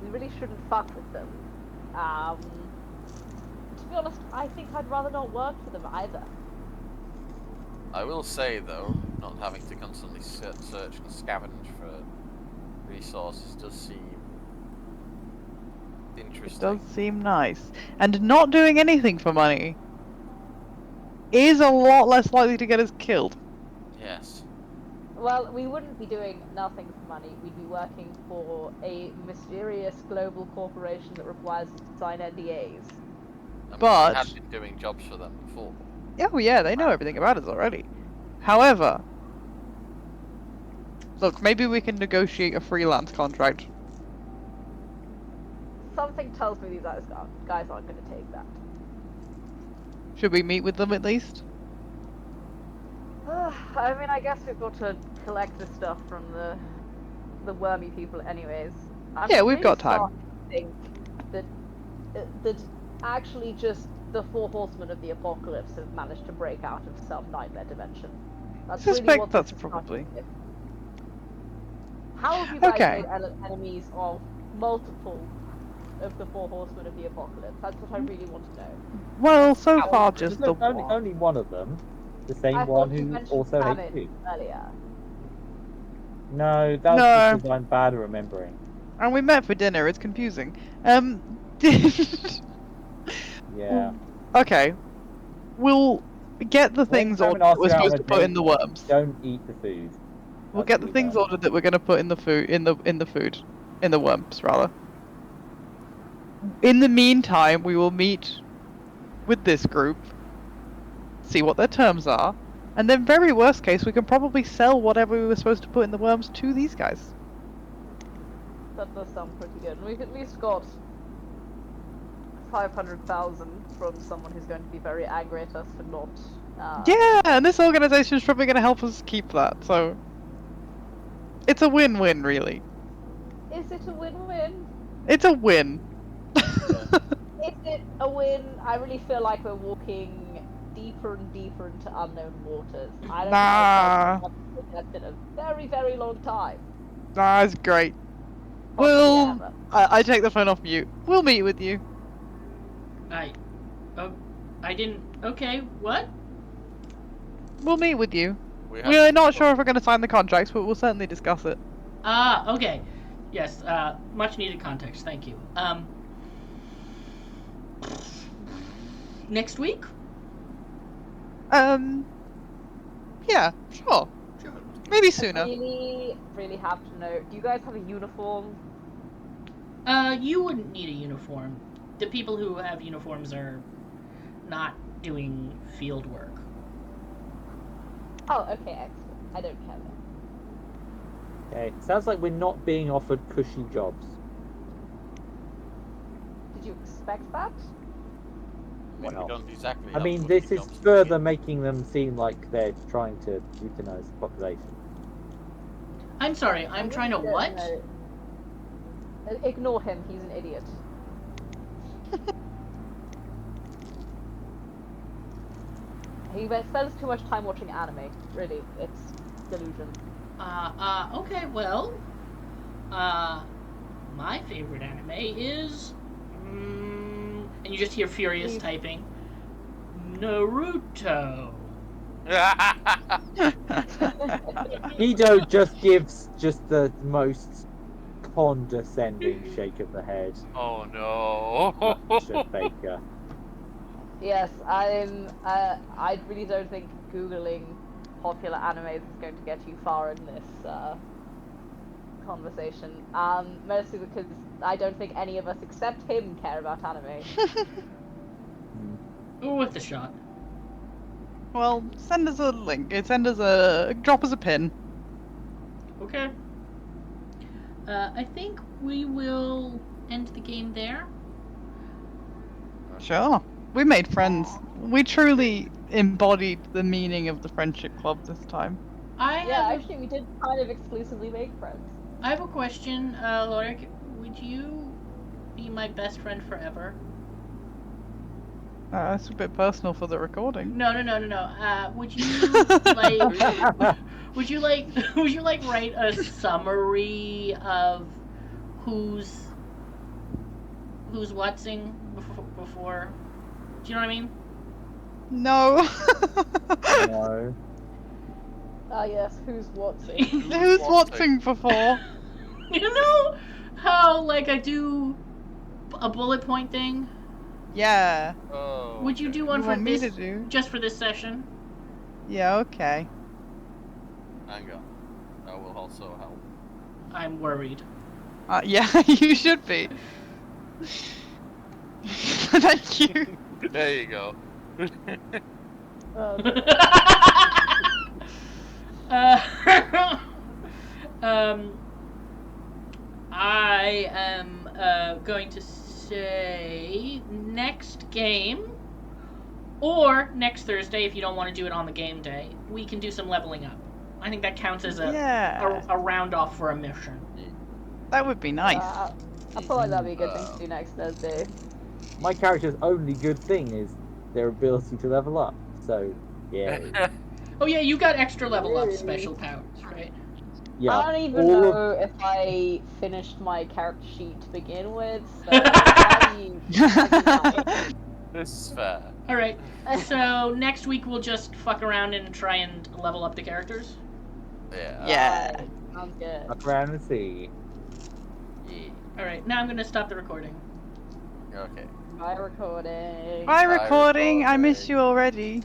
we really shouldn't fuck with them. To be honest, I think I'd rather not work for them either. I will say though, not having to constantly search and scavenge for resources does seem It interesting. does seem nice. And not doing anything for money is a lot less likely to get us killed. Yes. Well, we wouldn't be doing nothing for money. We'd be working for a mysterious global corporation that requires us to sign NDAs. I mean, But- we had been doing jobs for them before. Oh yeah, they know everything about us already. However, look, maybe we can negotiate a freelance contract. Something tells me these guys aren't going to take that. Should we meet with them at least? I mean, I guess we've got to collect the stuff from the wormy people, anyways. Yeah, we've really got time. starting to think that actually just the four horsemen of the apocalypse have managed to break out of some nightmare dimension. That's really Suspect what that's this is probably- starting with. How have you guys Okay. made enemies of multiple of the four horsemen of the apocalypse? That's what I really want to know. Well, so How- far just the only, one. only one of them. The same I one thought you who mentioned also hates Famine you. earlier. No, that was No. because I'm bad at remembering. And we met for dinner, it's confusing. Yeah. Okay. We'll get the things Simon ordered that asks we're you out supposed on to a put in date, the worms. Don't eat the food. We'll I'll get do the things that. ordered that we're gonna put in the food in the food. In the worms, rather. In the meantime, we will meet with this group, see what their terms are, and then very worst case we can probably sell whatever we were supposed to put in the worms to these guys. That does sound pretty good. And we've at least got 500,000 from someone who's going to be very angry at us for not. Yeah, and this organization is probably gonna help us keep that, so it's a win-win really. Is it a win-win? It's a win. Is it a win? I really feel like we're walking deeper and deeper into unknown waters. I don't Nah. know. That's been a very, very long time. That's great. Possibly Well, ever. I take the phone off mute. We'll meet with you. I didn't. Okay, what? We'll meet with you. We We're not sure if we're going to sign the contracts, but we'll certainly discuss it. Okay. Yes, much needed context, thank you. Next week? Yeah, sure. Maybe sooner. Really, really have to know. Do you guys have a uniform? You wouldn't need a uniform. The people who have uniforms are not doing field work. Oh, okay, excellent. I don't care then. Okay, sounds like we're not being offered cushy jobs. Did you expect that? We Well, don't exactly I have mean, good this is jobs to further begin. making them seem like they're trying to euthanize the population. I'm sorry, I'm I trying to really don't what? know. Ignore him, he's an idiot. He spends too much time watching anime. Really, it's delusion. Okay, well, my favorite anime is, and you just hear furious Please. typing, Naruto. Guido just gives just the most condescending shake of the head. Oh no. Richard Baker. Yes, I really don't think googling popular animes is going to get you far in this conversation. Mostly because I don't think any of us except him care about anime. Worth a shot. Well, send us a link. Drop us a pin. Okay. I think we will end the game there. Sure. We made friends. We truly embodied the meaning of the friendship club this time. Yeah, actually, we did kind of exclusively make friends. I have a question, Lorik. Would you be my best friend forever? That's a bit personal for the recording. No. Would you like? would you like? Would you like write a summary of who's whatsing before? Do you know what I mean? No. No. Ah, yes, who's watching? Who's watching before? You know how like I do a bullet point thing? Yeah. Oh, Would you okay. do one You for want me this? to do? Just for this session? Yeah, okay. Hang on. That will also help. I'm worried. Yeah, you should be. Thank you. There you go. I am going to say next game, or next Thursday if you don't want to do it on the game day. We can do some leveling up. I think that counts as a round off for a mission. That would be nice. I feel like that'd be a good thing to do next Thursday. My character's only good thing is their ability to level up. So, yeah. Oh yeah, you got extra level up Really? special powers, right? Yeah. I don't even all know if I finished my character sheet to begin with, so that'd be nice. This is fair. All right. So next week we'll just fuck around and try and level up the characters. Yeah. Yeah. Alright, sounds good. Up around and see. Yeah. All right. Now I'm gonna stop the recording. Okay. Bye recording. Bye, recording. I miss recording. you already.